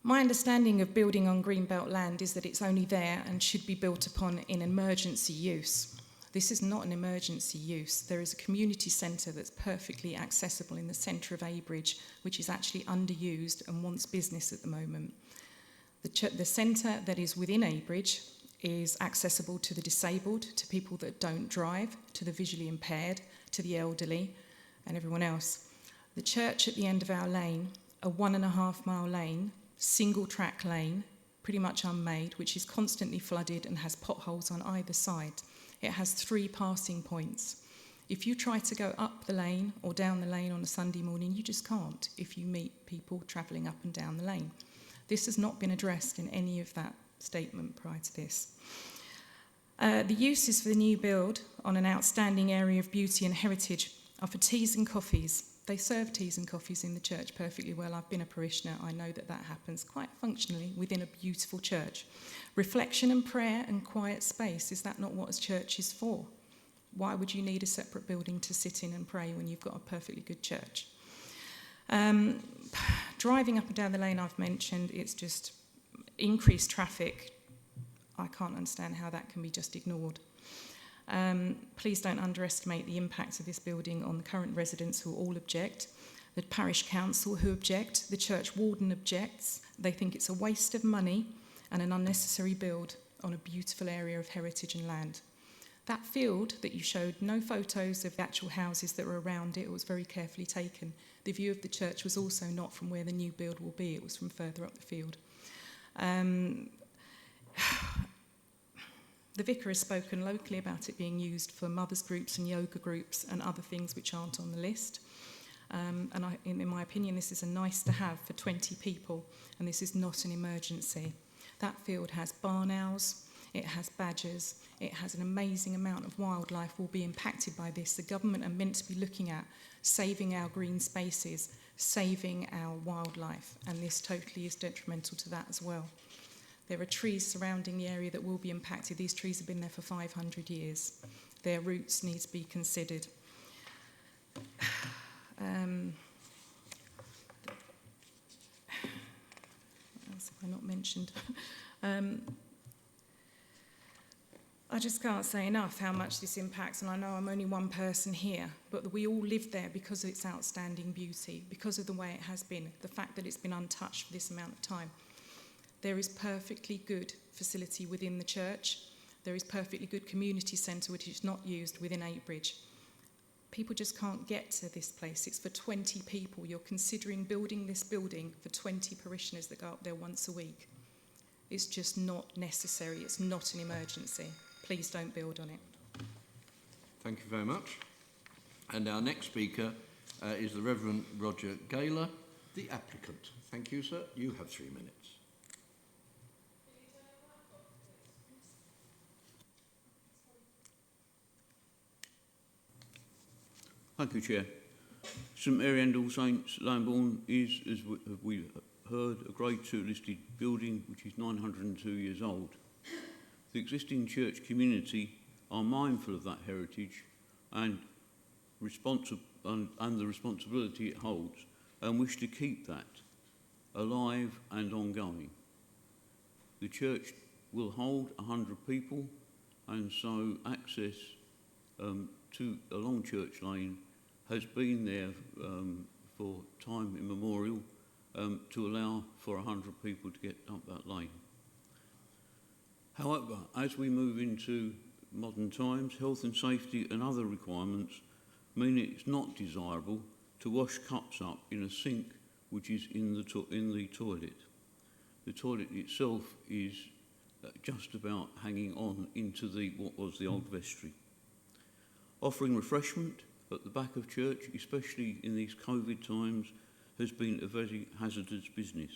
Speaker 14: My understanding of building on greenbelt land is that it's only there and should be built upon in emergency use. This is not an emergency use. There is a community centre that's perfectly accessible in the centre of Abridge, which is actually underused and wants business at the moment. The centre that is within Abridge is accessible to the disabled, to people that don't drive, to the visually impaired, to the elderly, and everyone else. The church at the end of our lane, a 1.5 mile lane, single track lane, pretty much unmade, which is constantly flooded and has potholes on either side. It has 3 passing points. If you try to go up the lane or down the lane on a Sunday morning, you just can't if you meet people travelling up and down the lane. This has not been addressed in any of that statement prior to this. The uses for the new build on an outstanding area of beauty and heritage are for teas and coffees. They serve teas and coffees in the church perfectly well. I've been a parishioner. I know that that happens quite functionally within a beautiful church. Reflection and prayer and quiet space, is that not what a church is for? Why would you need a separate building to sit in and pray when you've got a perfectly good church? Driving up and down the lane I've mentioned, it's just increased traffic. I can't understand how that can be just ignored. Please don't underestimate the impact of this building on the current residents who all object, the parish council who object, the church warden objects. They think it's a waste of money and an unnecessary build on a beautiful area of heritage and land. That field that you showed, no photos of the actual houses that were around it, it was very carefully taken. The view of the church was also not from where the new build will be, it was from further up the field. The vicar has spoken locally about it being used for mothers groups and yoga groups and other things which aren't on the list. In my opinion, this is a nice to have for 20 people, and this is not an emergency. That field has barn owls, it has badgers, it has an amazing amount of wildlife will be impacted by this. The government are meant to be looking at saving our green spaces, saving our wildlife, and this totally is detrimental to that as well. There are trees surrounding the area that will be impacted. These trees have been there for 500 years. Their roots need to be considered. What else have I not mentioned? I just can't say enough how much this impacts, and I know I'm only one person here, but we all live there because of its outstanding beauty, because of the way it has been, the fact that it's been untouched for this amount of time. There is perfectly good facility within the church. There is perfectly good community centre which is not used within Atebridge. People just can't get to this place. It's for 20 people. You're considering building this building for 20 parishioners that go up there once a week. It's just not necessary. It's not an emergency. Please don't build on it.
Speaker 1: Thank you very much. And our next speaker is the Reverend Roger Gaylor, the applicant. Thank you, sir. You have 3 minutes.
Speaker 15: Thank you, Chair. St Mary and All Saints, Lambourne is, as we heard, a Grade 2 listed building which is 902 years old. The existing church community are mindful of that heritage and the responsibility it holds, and wish to keep that alive and ongoing. The church will hold 100 people, and so access to along Church Lane has been there for time immemorial to allow for 100 people to get up that lane. However, as we move into modern times, health and safety and other requirements mean it's not desirable to wash cups up in a sink which is in the toilet. The toilet itself is just about hanging on into what was the old vestry. Offering refreshment at the back of church, especially in these COVID times, has been a very hazardous business.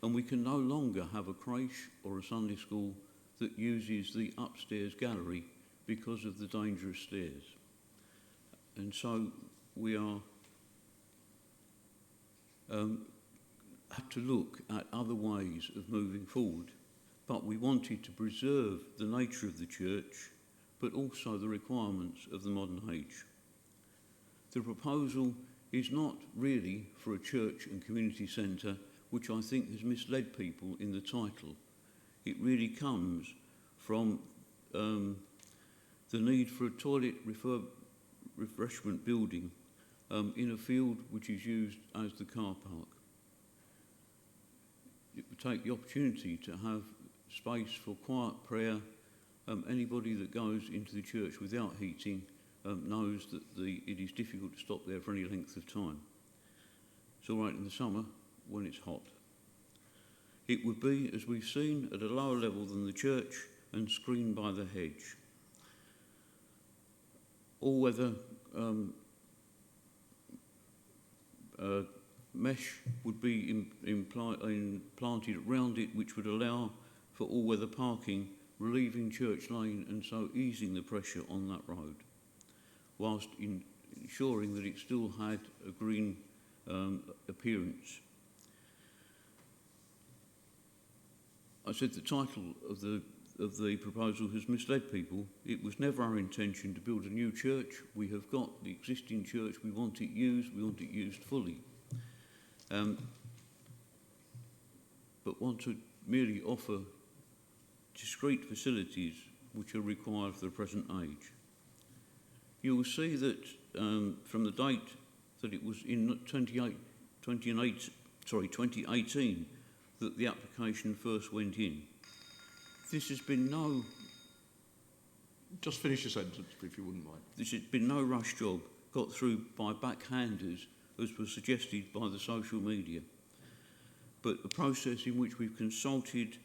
Speaker 15: And we can no longer have a creche or a Sunday school that uses the upstairs gallery because of the dangerous stairs. And so we are have to look at other ways of moving forward, but we wanted to preserve the nature of the church, but also the requirements of the modern age. The proposal is not really for a church and community centre, which I think has misled people in the title. It really comes from the need for a toilet refreshment building in a field which is used as the car park. It would take the opportunity to have space for quiet prayer. Anybody that goes into the church without heating knows that it is difficult to stop there for any length of time. It's all right in the summer when it's hot. It would be, as we've seen, at a lower level than the church and screened by the hedge. All-weather mesh would be implanted around it, which would allow for all-weather parking relieving Church Lane and so easing the pressure on that road, whilst ensuring that it still had a green appearance. I said the title of the proposal has misled people. It was never our intention to build a new church. We have got the existing church. We want it used fully. But want to merely offer discrete facilities which are required for the present age. You will see that from the date that it was in 2018 that the application first went in. This has been no...
Speaker 1: Just finish your sentence, if you wouldn't mind.
Speaker 15: This has been no rush job got through by backhanders, as was suggested by the social media, but a process in which we've consulted,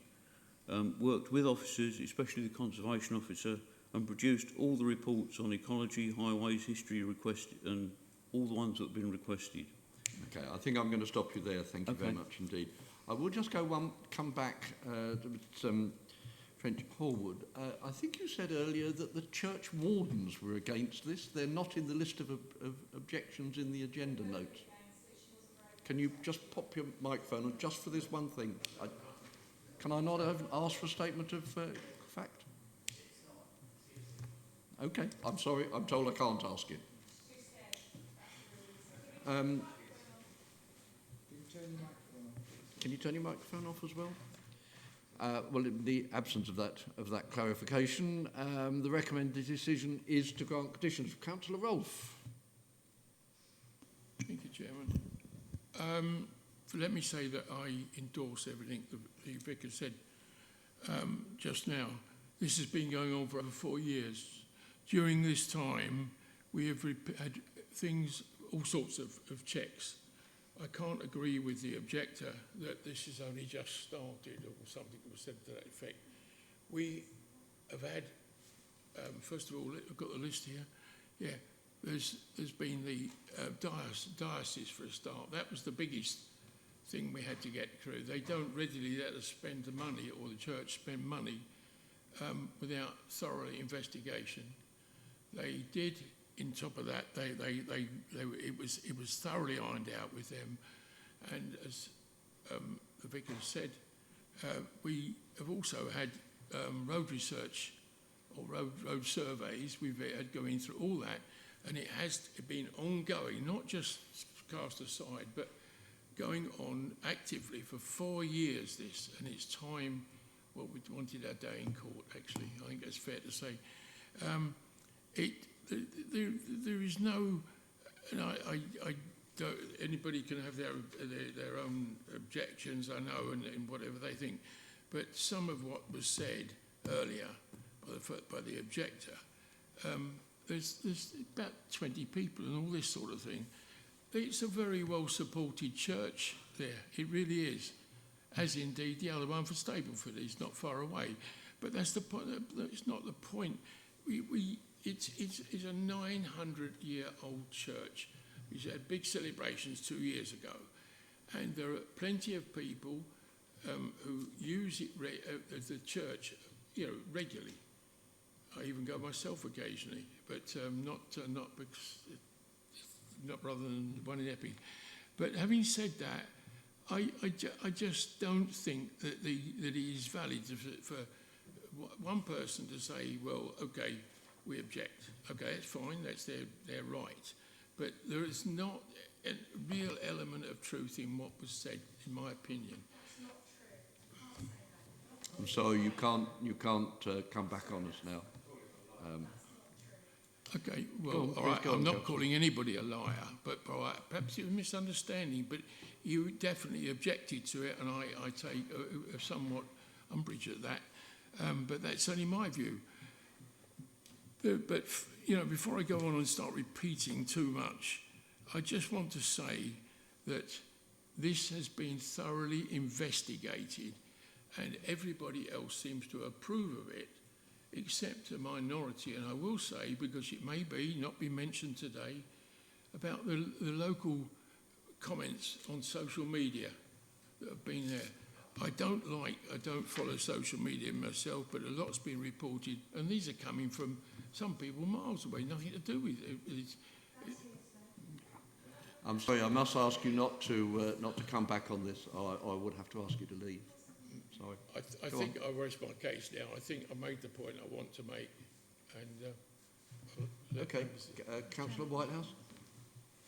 Speaker 15: worked with officers, especially the conservation officer, and produced all the reports on ecology, highways, history requested, and all the ones that have been requested.
Speaker 1: Okay, I think I'm going to stop you there. Thank you very much indeed. I will just come back to French Horwood. I think you said earlier that the church wardens were against this. They're not in the list of objections in the agenda notes. Can you just pop your microphone on just for this one thing? Can I not ask for a statement of fact? Okay, I'm sorry. I'm told I can't ask it. Can you turn your microphone off as well? Well, in the absence of that clarification, the recommended decision is to grant conditions. Councillor Rolfe.
Speaker 16: Thank you, Chairman. Let me say that I endorse everything the Vicar said just now. This has been going on for over 4 years. During this time, we have had things, all sorts of checks. I can't agree with the objector that this has only just started or something that was said to that effect. We have had, first of all, I've got the list here. Yeah, there's been the diocese for a start. That was the biggest thing we had to get through. They don't readily let us spend the money, or the church spend money, without thorough investigation. They did. In top of that, it was thoroughly ironed out with them, and as the Vicar said, we have also had road research or road surveys. We've had going through all that, and it has been ongoing, not just cast aside, but going on actively for 4 years. This, and it's time. Well, we wanted our day in court. Actually, I think that's fair to say. There is no, and I don't, anybody can have their own objections, I know, and whatever they think, but some of what was said earlier by the objector, there's about 20 people and all this sort of thing. It's a very well supported church there, it really is, as indeed the other one for Stapleford is not far away, but that's the point. It's not the point. It's a 900-year-old church. We had big celebrations 2 years ago, and there are plenty of people who use it as the church, regularly. I even go myself occasionally, but not rather than the one in Epping. But having said that, I just don't think that it is valid for one person to say, well, okay, we object. Okay, it's fine, that's their right. But there is not a real element of truth in what was said, in my opinion.
Speaker 1: I'm sorry, you can't come back on us now.
Speaker 16: Okay, well, all right, I'm not calling anybody a liar, but perhaps it was a misunderstanding, but you definitely objected to it, and I take somewhat umbrage at that, but that's only my view. But before I go on and start repeating too much, I just want to say that this has been thoroughly investigated, and everybody else seems to approve of it, except a minority. And I will say, because it may not be mentioned today, about the local comments on social media that have been there. I don't follow social media myself, but a lot's been reported, and these are coming from some people miles away, nothing to do with it.
Speaker 1: I'm sorry, I must ask you not to come back on this. I would have to ask you to leave. Sorry.
Speaker 16: I think I rest my case now. I think I made the point I want to make. And
Speaker 1: okay, Councillor Whitehouse.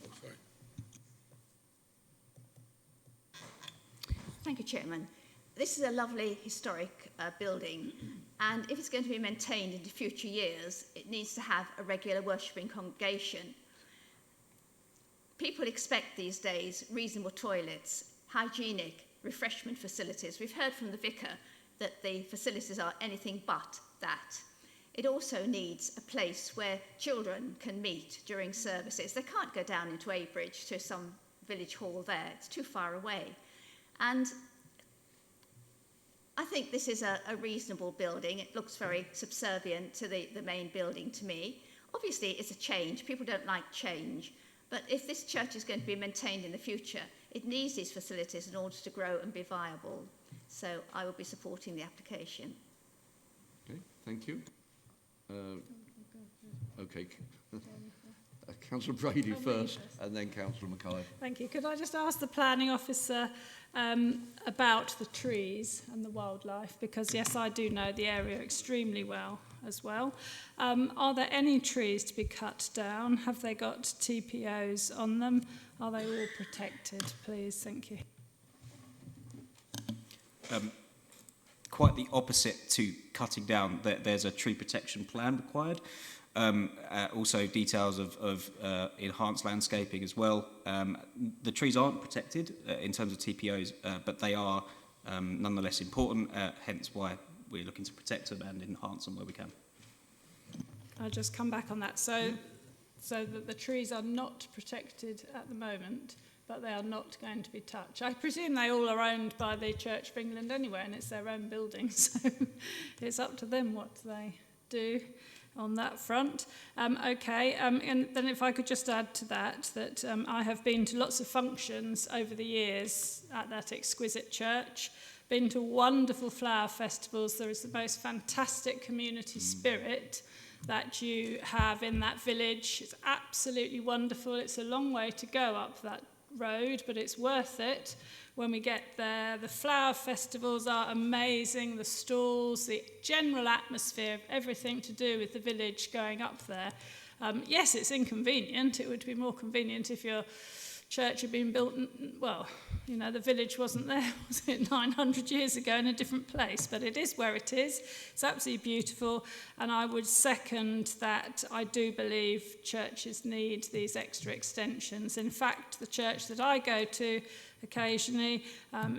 Speaker 16: Oh, sorry.
Speaker 11: Thank you, Chairman. This is a lovely historic building, and if it's going to be maintained into future years, it needs to have a regular worshipping congregation. People expect these days reasonable toilets, hygienic refreshment facilities. We've heard from the vicar that the facilities are anything but that. It also needs a place where children can meet during services. They can't go down into Abridge to some village hall there. It's too far away. And I think this is a reasonable building. It looks very subservient to the main building to me. Obviously, it's a change. People don't like change. But if this church is going to be maintained in the future, it needs these facilities in order to grow and be viable. So I will be supporting the application.
Speaker 1: Okay, thank you. Okay. Councillor Brady first, and then Councillor Mackay.
Speaker 13: Thank you. Could I just ask the planning officer about the trees and the wildlife? Because, yes, I do know the area extremely well as well. Are there any trees to be cut down? Have they got TPOs on them? Are they all protected, please? Thank you.
Speaker 6: Quite the opposite to cutting down. There's a tree protection plan required. Also details of enhanced landscaping as well. The trees aren't protected in terms of TPOs, but they are nonetheless important, hence why we're looking to protect them and enhance them where we can.
Speaker 13: I'll just come back on that. So that the trees are not protected at the moment, but they are not going to be touched. I presume they all are owned by the Church of England anyway, and it's their own building, so it's up to them what they do on that front. And then if I could just add to that I have been to lots of functions over the years at that exquisite church, been to wonderful flower festivals. There is the most fantastic community spirit that you have in that village. It's absolutely wonderful. It's a long way to go up that road, but it's worth it when we get there. The flower festivals are amazing, the stalls, the general atmosphere of everything to do with the village going up there. Yes, it's inconvenient. It would be more convenient if your church had been built, well, you know, the village wasn't there, was it, 900 years ago in a different place, but it is where it is. It's absolutely beautiful, and I would second that. I do believe churches need these extra extensions. In fact, the church that I go to occasionally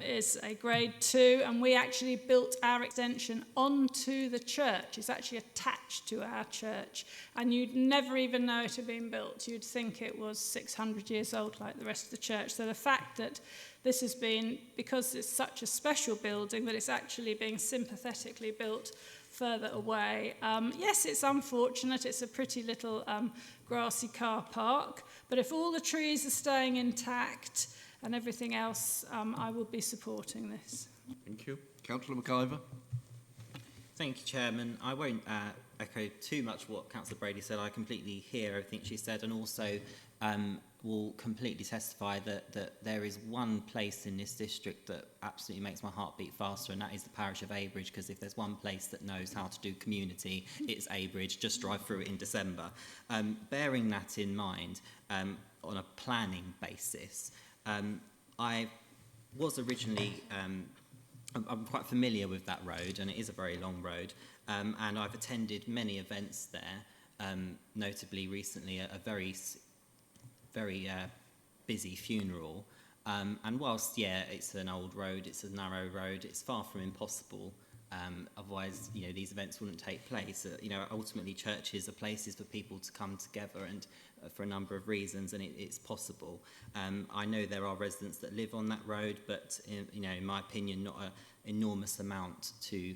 Speaker 13: is a grade 2, and we actually built our extension onto the church. It's actually attached to our church, and you'd never even know it had been built. You'd think it was 600 years old like the rest of the church. So the fact that this has been, because it's such a special building, that it's actually being sympathetically built further away. Yes, it's unfortunate. It's a pretty little grassy car park, but if all the trees are staying intact and everything else, I will be supporting this.
Speaker 1: Thank you. Councillor McIver.
Speaker 5: Thank you, Chairman. I won't echo too much what Councillor Brady said. I completely hear everything she said, and also will completely testify that there is one place in this district that absolutely makes my heart beat faster, and that is the parish of Abridge, because if there's one place that knows how to do community, it's Abridge. Just drive through it in December. Bearing that in mind, on a planning basis, I was originally, I'm quite familiar with that road, and it is a very long road, and I've attended many events there, notably recently a very busy funeral, and whilst, yeah, it's an old road, it's a narrow road, it's far from impossible. Otherwise, you know, these events wouldn't take place. You know, ultimately churches are places for people to come together, and for a number of reasons, and it's possible. I know there are residents that live on that road, but you know, in my opinion, not an enormous amount to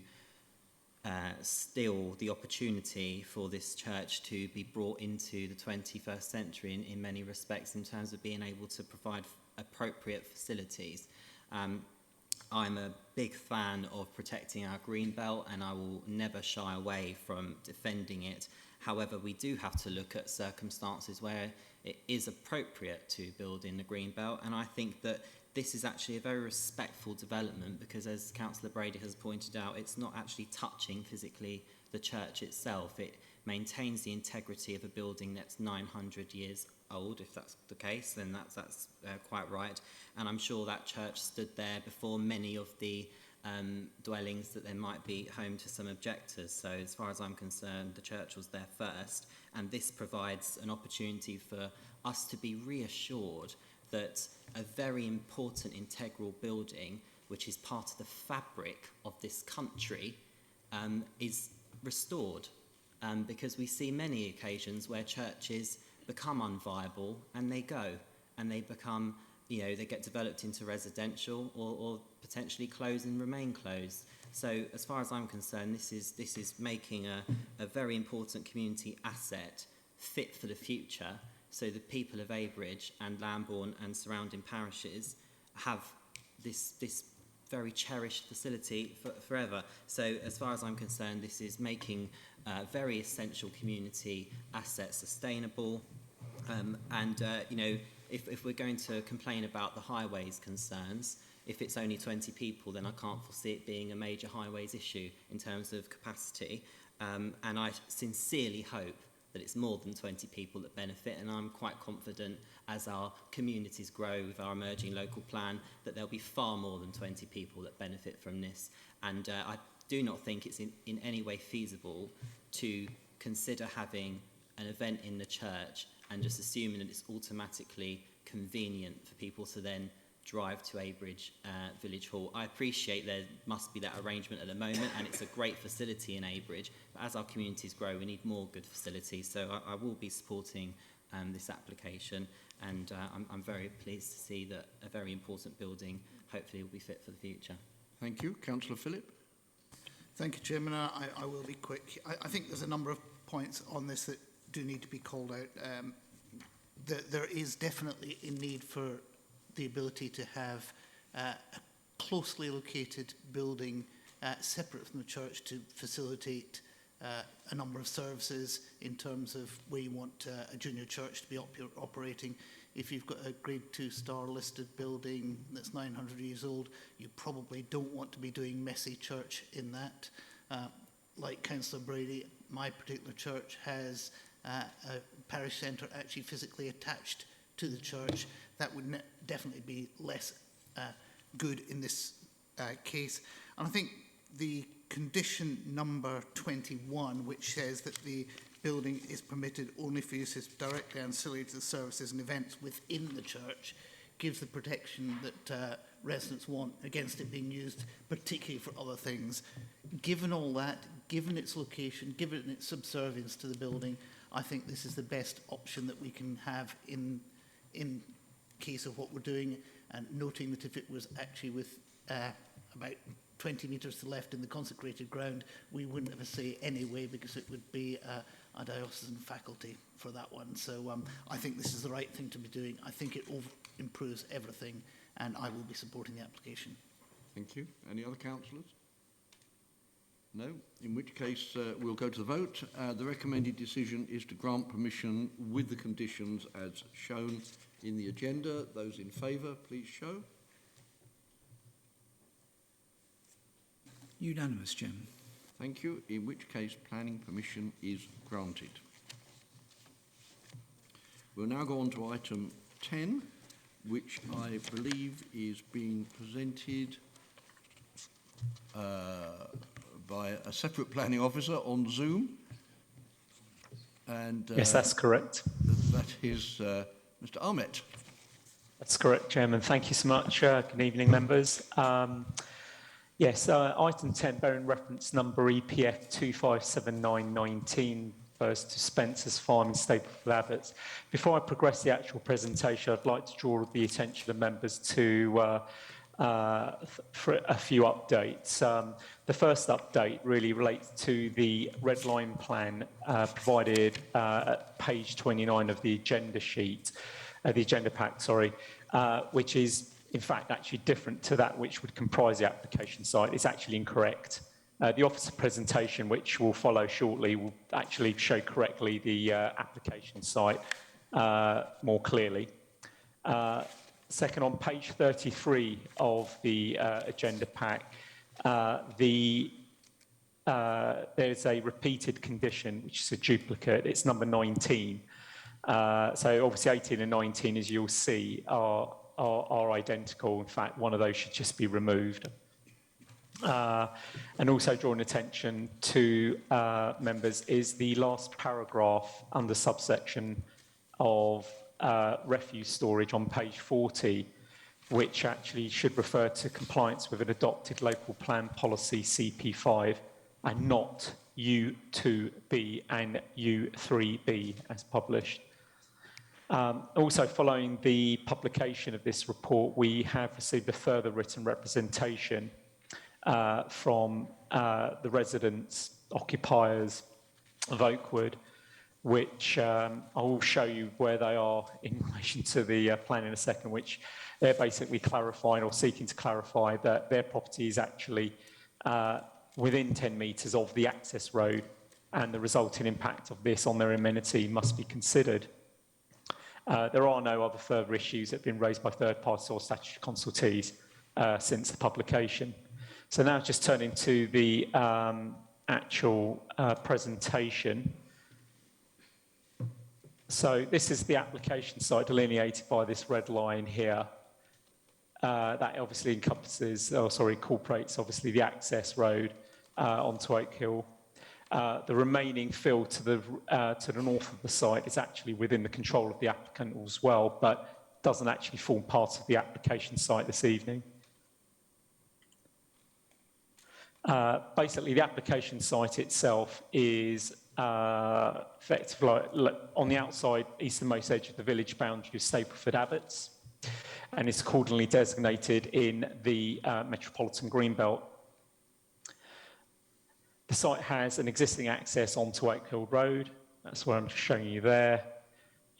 Speaker 5: still the opportunity for this church to be brought into the 21st century in many respects, in terms of being able to provide appropriate facilities. I'm a big fan of protecting our green belt, and I will never shy away from defending it. However, we do have to look at circumstances where it is appropriate to build in the green belt, and I think that this is actually a very respectful development because, as Councillor Brady has pointed out, it's not actually touching physically the church itself. It maintains the integrity of a building that's 900 years old. If that's the case, then that's quite right. And I'm sure that church stood there before many of the dwellings that there might be home to some objectors. So as far as I'm concerned, the church was there first, and this provides an opportunity for us to be reassured that a very important integral building, which is part of the fabric of this country, is restored. Because we see many occasions where churches become unviable and they go, and they become, they get developed into residential or potentially close and remain closed. So as far as I'm concerned, this is making a very important community asset fit for the future, so the people of Abridge and Lambourne and surrounding parishes have this very cherished facility forever. So as far as I'm concerned, this is making very essential community assets sustainable. If we're going to complain about the highways concerns, if it's only 20 people, then I can't foresee it being a major highways issue in terms of capacity. And I sincerely hope that it's more than 20 people that benefit, and I'm quite confident as our communities grow with our emerging local plan that there'll be far more than 20 people that benefit from this. And I do not think it's in any way feasible to consider having an event in the church and just assuming that it's automatically convenient for people to then drive to Abridge Village Hall. I appreciate there must be that arrangement at the moment, and it's a great facility in Abridge, but as our communities grow, we need more good facilities. So I will be supporting this application, and I'm very pleased to see that a very important building hopefully will be fit for the future. Thank you. Councillor Phillip.
Speaker 3: Thank you, Chairman. I will be quick. I think there's a number of points on this that do need to be called out. There is definitely a need for the ability to have a closely located building separate from the church to facilitate a number of services in terms of where you want a junior church to be operating. If you've got a grade 2 star listed building that's 900 years old, you probably don't want to be doing messy church in that. Like Councillor Brady, my particular church has a parish centre actually physically attached to the church. That would definitely be less good in this case. And I think the condition number 21, which says that the building is permitted only for uses directly ancillary to the services and events within the church, gives the protection that residents want against it being used particularly for other things. Given all that, given its location, given its subservience to the building, I think this is the best option that we can have in case of what we're doing, and noting that if it was actually with about 20 metres to the left in the consecrated ground, we wouldn't have a say anyway, because it would be a diocesan faculty for that one. So I think this is the right thing to be doing. I think it improves everything, and I will be supporting the application.
Speaker 1: Thank you. Any other councillors? No? In which case we'll go to the vote. The recommended decision is to grant permission with the conditions as shown in the agenda. Those in favour, please show.
Speaker 2: Unanimous, Chairman.
Speaker 1: Thank you. In which case planning permission is granted. We'll now go on to item 10, which I believe is being presented by a separate planning officer on Zoom. And
Speaker 17: yes, that's correct.
Speaker 1: That is Mr. Ahmet.
Speaker 17: That's correct, Chairman. Thank you so much. Good evening, members. Yes, item 10, bearing reference number EPF 257919, refers to Spencer's Farm in Stapleford Abbots. Before I progress the actual presentation, I'd like to draw the attention of members to for a few updates. The first update really relates to the red line plan provided at page 29 of the agenda sheet, the agenda pack, sorry, which is in fact actually different to that which would comprise the application site. It's actually incorrect. The officer presentation, which will follow shortly, will actually show correctly the application site more clearly. Second, on page 33 of the agenda pack, there's a repeated condition, which is a duplicate. It's number 19. So obviously 18 and 19, as you'll see, are identical. In fact, one of those should just be removed. And also drawing attention to members is the last paragraph under subsection of refuse storage on page 40, which actually should refer to compliance with an adopted local plan policy CP5 and not U2B and U3B as published. Also, following the publication of this report, we have received a further written representation from the residents, occupiers of Oakwood, which I will show you where they are in relation to the plan in a second, which they're basically clarifying or seeking to clarify that their property is actually within 10 metres of the access road, and the resulting impact of this on their amenity must be considered. There are no other further issues that have been raised by third parties or statutory consultees since the publication. So now just turning to the actual presentation. So this is the application site delineated by this red line here. That obviously incorporates obviously the access road onto Oak Hill. The remaining field to the north of the site is actually within the control of the applicant as well, but doesn't actually form part of the application site this evening. Basically, the application site itself is effectively on the outside easternmost edge of the village boundary of Stapleford Abbots, and is accordingly designated in the Metropolitan Greenbelt. The site has an existing access onto Oak Hill Road. That's what I'm just showing you there.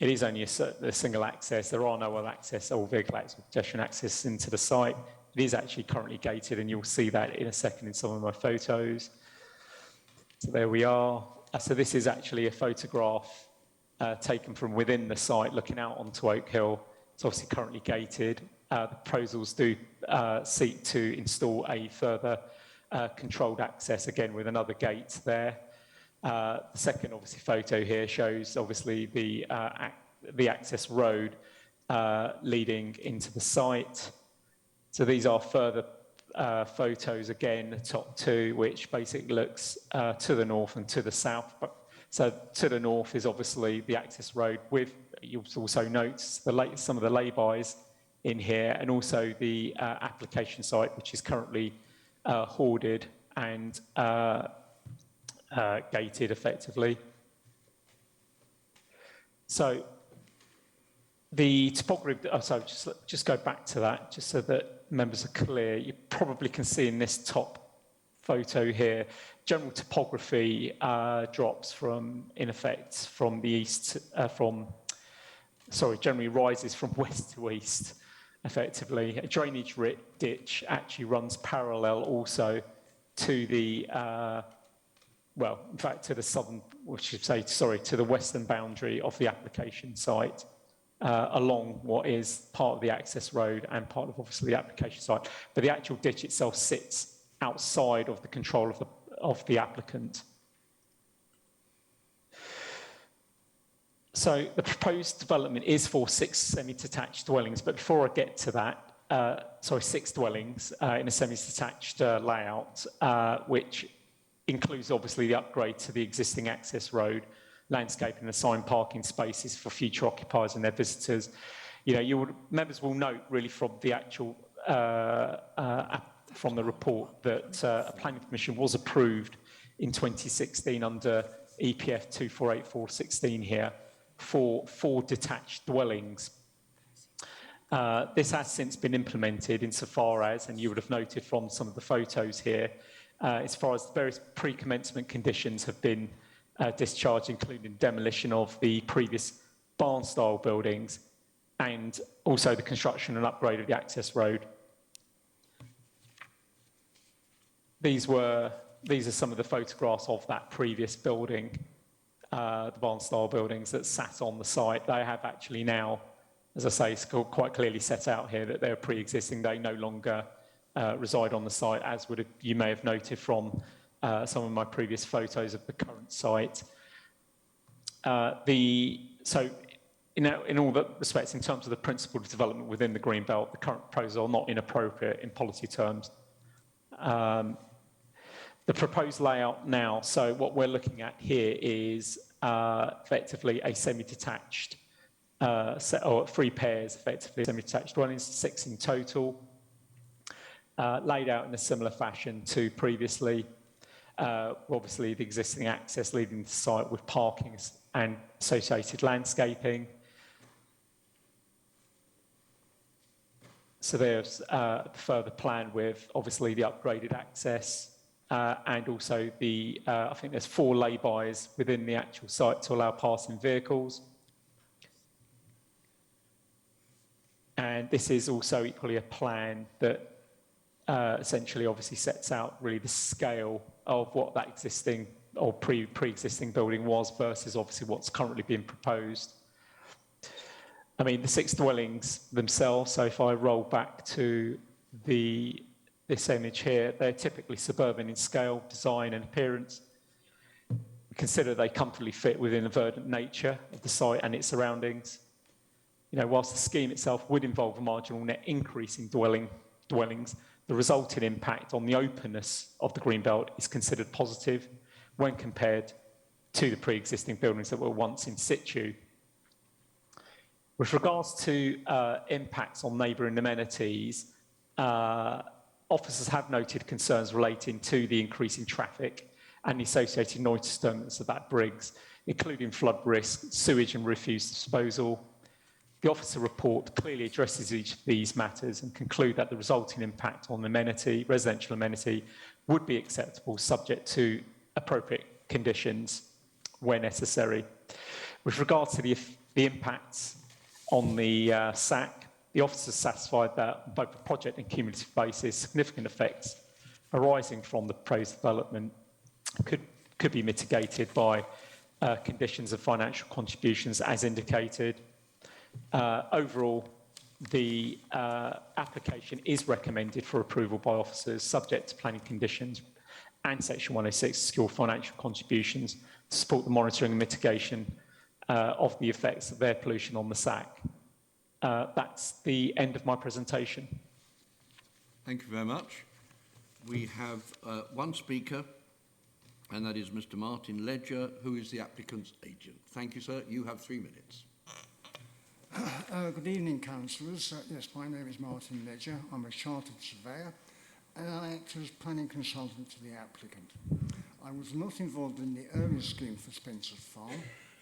Speaker 17: It is only a single access. There are no other access or vehicle access, pedestrian access into the site. It is actually currently gated, and you'll see that in a second in some of my photos. So there we are. So this is actually a photograph taken from within the site, looking out onto Oak Hill. It's obviously currently gated. The proposals do seek to install a further controlled access, again with another gate there. The second, obviously, photo here shows obviously the access road leading into the site. So these are further photos, again, the top two, which basically looks to the north and to the south. So to the north is obviously the access road with, you'll also note some of the lay-bys in here, and also the application site, which is currently hoarded and gated effectively. So the topography, just go back to that, just so that members are clear. You probably can see in this top photo here, general topography drops from, in effect, from the east, generally rises from west to east, effectively. A drainage ditch actually runs parallel also to the, in fact, to the southern, to the western boundary of the application site. Along what is part of the access road and part of obviously the application site, but the actual ditch itself sits outside of the control of the applicant. So the proposed development is for 6 semi-detached dwellings, but before I get to that, 6 dwellings in a semi-detached layout, which includes obviously the upgrade to the existing access road, landscaping and assigned parking spaces for future occupiers and their visitors. Members will note really from the actual from the report that a planning permission was approved in 2016 under EPF 248416 here for 4 detached dwellings. This has since been implemented insofar as, and you would have noted from some of the photos here, as far as the various pre-commencement conditions have been discharged, including demolition of the previous barn-style buildings and also the construction and upgrade of the access road. These are some of the photographs of that previous building, the barn-style buildings that sat on the site. They have actually now, as I say, it's quite clearly set out here that they're pre-existing. They no longer reside on the site, as you may have noted from some of my previous photos of the current site. So in all the respects, in terms of the principle of development within the Greenbelt, the current proposals are not inappropriate in policy terms. The proposed layout now, so what we're looking at here is effectively a semi-detached set, or 3 pairs, effectively semi-detached dwellings, 6 in total, laid out in a similar fashion to previously. Obviously, the existing access leading to the site with parking and associated landscaping. So there's the further plan with obviously the upgraded access and also the, I think there's 4 lay-bys within the actual site to allow passing vehicles. And this is also equally a plan that essentially obviously sets out really the scale of what that existing or pre-existing building was versus obviously what's currently being proposed. I mean, the 6 dwellings themselves, so if I roll back to this image here, they're typically suburban in scale, design and appearance. We consider they comfortably fit within the verdant nature of the site and its surroundings. You know, whilst the scheme itself would involve a marginal net increase in dwellings, the resulting impact on the openness of the Greenbelt is considered positive when compared to the pre-existing buildings that were once in situ. With regards to impacts on neighbouring amenities, officers have noted concerns relating to the increase in traffic and the associated noise disturbance of that Briggs, including flood risk, sewage and refuse disposal. The officer report clearly addresses each of these matters and conclude that the resulting impact on residential amenity, would be acceptable subject to appropriate conditions where necessary. With regards to the impacts on the SAC, the officer is satisfied that on both the project and cumulative basis, significant effects arising from the proposed development could be mitigated by conditions of financial contributions as indicated. Overall, the application is recommended for approval by officers subject to planning conditions and Section 106 secure financial contributions to support the monitoring and mitigation of the effects of air pollution on the SAC. That's the end of my presentation.
Speaker 1: Thank you very much. We have one speaker, and that is Mr. Martin Ledger, who is the applicant's agent. Thank you, sir. You have 3 minutes.
Speaker 18: Good evening, councillors. Yes, my name is Martin Ledger. I'm a chartered surveyor and I act as planning consultant to the applicant. I was not involved in the earlier scheme for Spencer's Farm,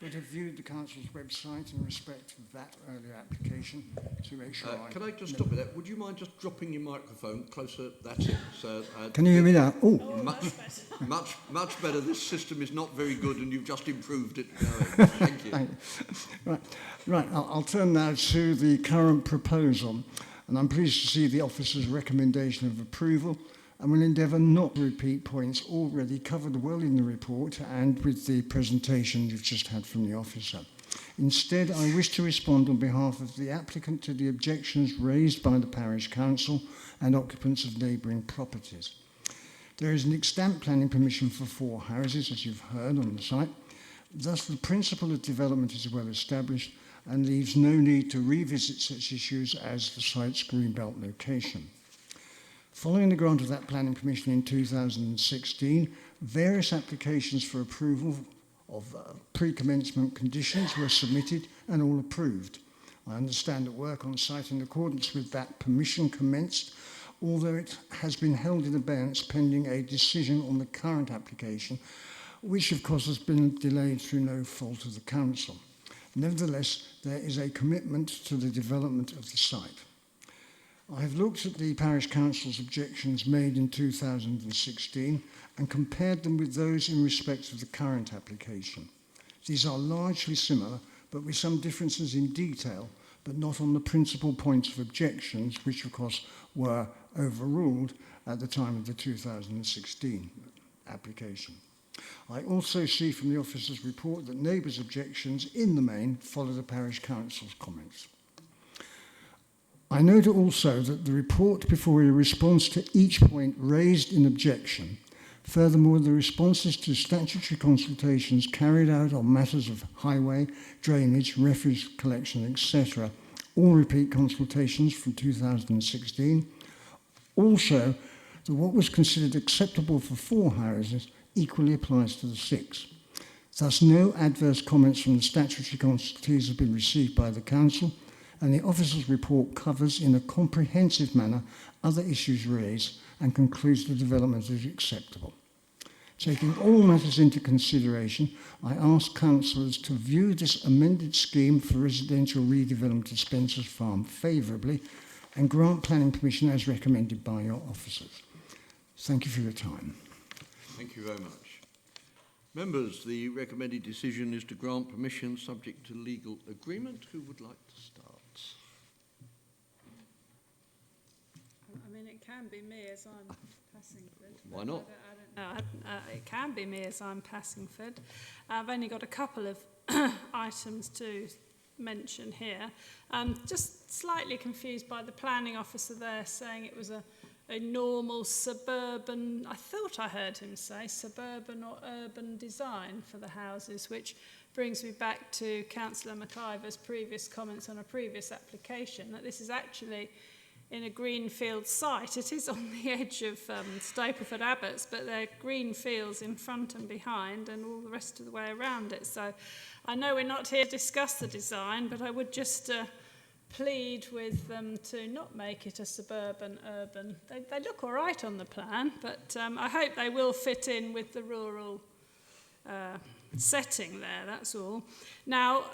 Speaker 18: but have viewed the council's website in respect of that earlier application to make sure
Speaker 1: Can I just stop you there? Would you mind just dropping your microphone closer? That's it. So,
Speaker 18: can you hear me now? Oh,
Speaker 1: much better. This system is not very good, and you've just improved it. Thank you.
Speaker 18: Right. I'll turn now to the current proposal, and I'm pleased to see the officer's recommendation of approval, and will endeavour not to repeat points already covered well in the report and with the presentation you've just had from the officer. Instead, I wish to respond on behalf of the applicant to the objections raised by the parish council and occupants of neighbouring properties. There is an extant planning permission for 4 houses, as you've heard, on the site. Thus, the principle of development is well established and leaves no need to revisit such issues as the site's Greenbelt location. Following the grant of that planning permission in 2016, various applications for approval of pre-commencement conditions were submitted and all approved. I understand that work on site in accordance with that permission commenced, although it has been held in abeyance pending a decision on the current application, which of course has been delayed through no fault of the council. Nevertheless, there is a commitment to the development of the site. I have looked at the parish council's objections made in 2016 and compared them with those in respect of the current application. These are largely similar, but with some differences in detail, but not on the principal points of objections, which of course were overruled at the time of the 2016 application. I also see from the officer's report that neighbours' objections in the main follow the parish council's comments. I note also that the report before you responds to each point raised in objection. Furthermore, the responses to statutory consultations carried out on matters of highway, drainage, refuse collection, etc., all repeat consultations from 2016. Also, that what was considered acceptable for 4 houses equally applies to the 6. Thus, no adverse comments from the statutory consultees have been received by the Council, and the officer's report covers in a comprehensive manner other issues raised and concludes the development is acceptable. Taking all matters into consideration, I ask councillors to view this amended scheme for residential redevelopment at Spencer's Farm favourably and grant planning permission as recommended by your officers. Thank you for your time.
Speaker 1: Thank you very much. Members, the recommended decision is to grant permission subject to legal agreement. Who would like to start?
Speaker 13: I mean, it can be me as I'm Passingford.
Speaker 1: Why not?
Speaker 13: I don't know. It can be me as I'm Passingford. I've only got a couple of items to mention here. Just slightly confused by the planning officer there saying it was a normal suburban, I thought I heard him say suburban or urban design for the houses, which brings me back to Councillor McIver's previous comments on a previous application, that this is actually in a greenfield site. It is on the edge of Stapleford Abbots, but there are green fields in front and behind and all the rest of the way around it. So I know we're not here to discuss the design, but I would just plead with them to not make it a suburban urban. They look all right on the plan, but I hope they will fit in with the rural setting there, that's all. Now,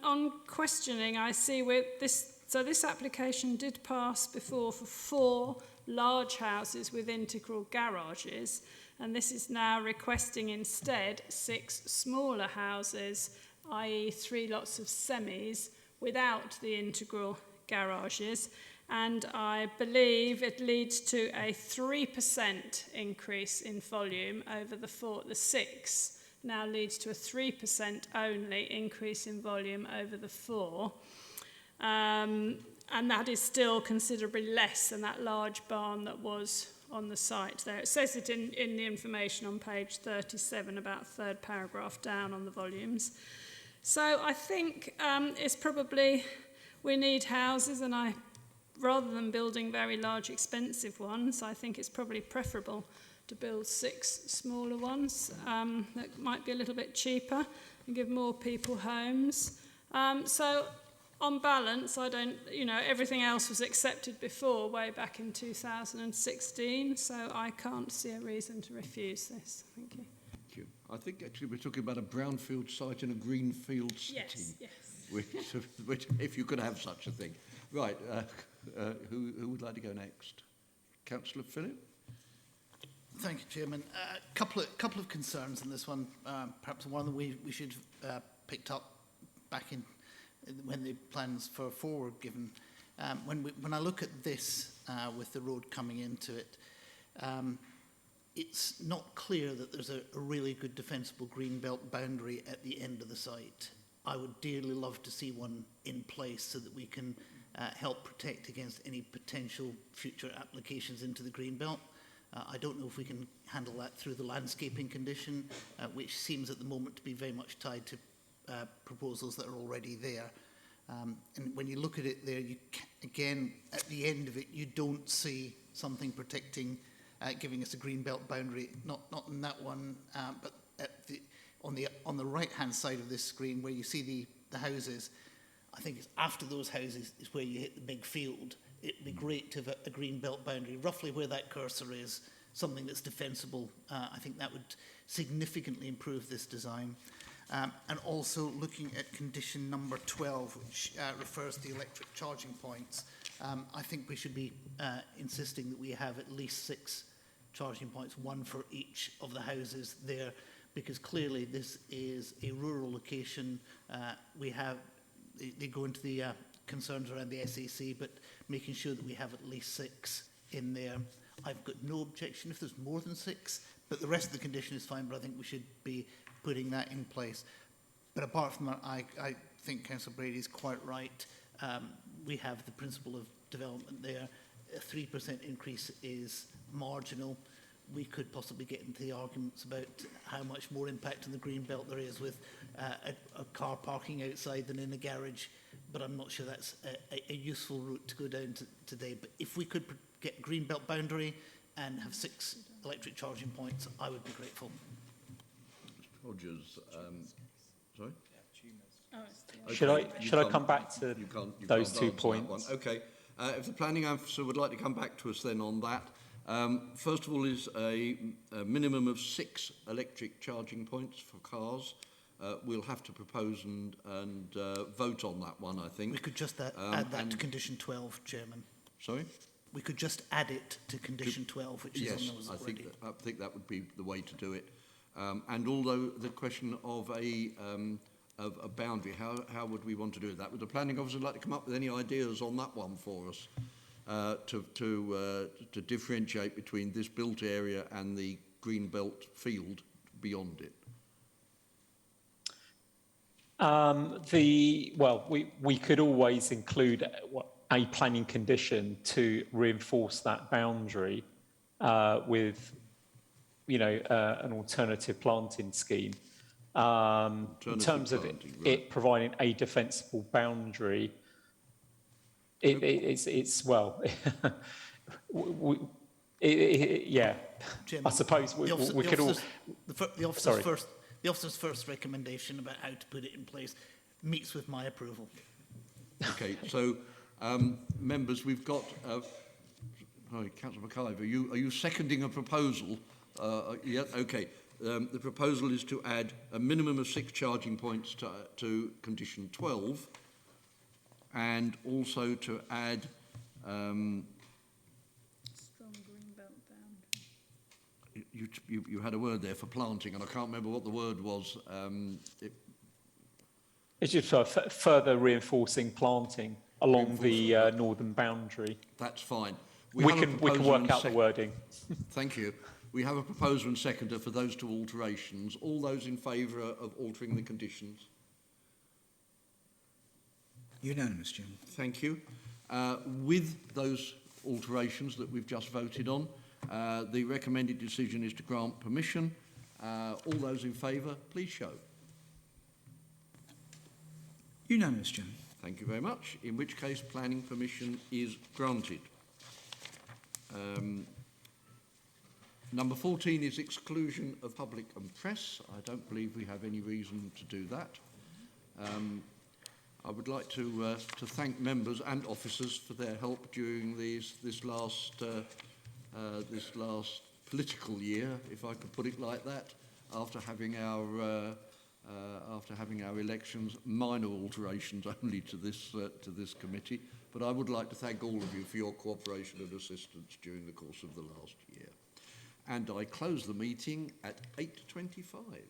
Speaker 13: on questioning, I see this application did pass before for 4 large houses with integral garages, and this is now requesting instead 6 smaller houses, i.e. 3 lots of semis, without the integral garages, and I believe it leads to a 3% increase in volume over the 4. The 6 now leads to a 3% only increase in volume over the 4. And that is still considerably less than that large barn that was on the site there. It says it in the information on page 37, about 3rd paragraph down on the volumes. So I think it's probably, we need houses, and rather than building very large expensive ones, I think it's probably preferable to build 6 smaller ones that might be a little bit cheaper and give more people homes. So on balance, I don't, everything else was accepted before, way back in 2016, so I can't see a reason to refuse this. Thank you.
Speaker 1: I think actually we're talking about a brownfield site in a greenfield setting.
Speaker 13: Yes.
Speaker 1: Which, if you could have such a thing. Right, who would like to go next? Councillor Phillip?
Speaker 3: Thank you, Chairman. Couple of concerns in this one. Perhaps one that we should have picked up back in when the plans for 4 were given. When I look at this with the road coming into it, it's not clear that there's a really good defensible green belt boundary at the end of the site. I would dearly love to see one in place so that we can help protect against any potential future applications into the green belt. I don't know if we can handle that through the landscaping condition, which seems at the moment to be very much tied to proposals that are already there. And when you look at it there, again, at the end of it, you don't see something protecting, giving us a green belt boundary, not in that one, but on the right-hand side of this screen where you see the houses. I think it's after those houses is where you hit the big field. It'd be great to have a green belt boundary, roughly where that cursor is, something that's defensible. I think that would significantly improve this design. And also looking at condition number 12, which refers to the electric charging points. I think we should be insisting that we have at least 6 charging points, 1 for each of the houses there, because clearly this is a rural location. They go into the concerns around the SAC, but making sure that we have at least 6 in there. I've got no objection if there's more than 6, but the rest of the condition is fine, but I think we should be putting that in place. But apart from that, I think Councillor Brady is quite right. We have the principle of development there. A 3% increase is marginal. We could possibly get into the arguments about how much more impact on the green belt there is with a car parking outside than in a garage, but I'm not sure that's a useful route to go down today. But if we could get green belt boundary and have 6 electric charging points, I would be grateful.
Speaker 1: Mr. Rogers, sorry?
Speaker 17: Should I come back to those 2 points?
Speaker 1: Okay. If the planning officer would like to come back to us then on that. First of all is a minimum of 6 electric charging points for cars. We'll have to propose and vote on that one, I think.
Speaker 3: We could just add that to condition 12, Chairman.
Speaker 1: Sorry?
Speaker 3: We could just add it to condition 12, which is on those already.
Speaker 1: Yes, I think that would be the way to do it. And although the question of a boundary, how would we want to do that? Would the planning officer like to come up with any ideas on that one for us? To differentiate between this built area and the green belt field beyond it?
Speaker 17: We could always include a planning condition to reinforce that boundary with, an alternative planting scheme. In terms of it providing a defensible boundary. It's well, yeah.
Speaker 3: Jim,
Speaker 17: I suppose we could all.
Speaker 3: The officer's first recommendation about how to put it in place meets with my approval.
Speaker 1: Okay, so members, we've got. Sorry, Councillor McIver, are you seconding a proposal? Yeah. Okay. The proposal is to add a minimum of 6 charging points to condition 12. And also to add
Speaker 13: strong green belt bound.
Speaker 1: You had a word there for planting, and I can't remember what the word was.
Speaker 17: It's just further reinforcing planting along the northern boundary.
Speaker 1: That's fine.
Speaker 17: We can work out the wording.
Speaker 1: Thank you. We have a proposer and seconder for those 2 alterations. All those in favour of altering the conditions?
Speaker 2: Unanimous, Jim.
Speaker 1: Thank you. With those alterations that we've just voted on, the recommended decision is to grant permission. All those in favour, please show.
Speaker 2: Unanimous, Jim.
Speaker 1: Thank you very much, in which case planning permission is granted. Number 14 is exclusion of public and press. I don't believe we have any reason to do that. I would like to thank members and officers for their help during this last political year, if I could put it like that. After having our elections, minor alterations only to this committee, but I would like to thank all of you for your cooperation and assistance during the course of the last year. And I close the meeting at 8:25.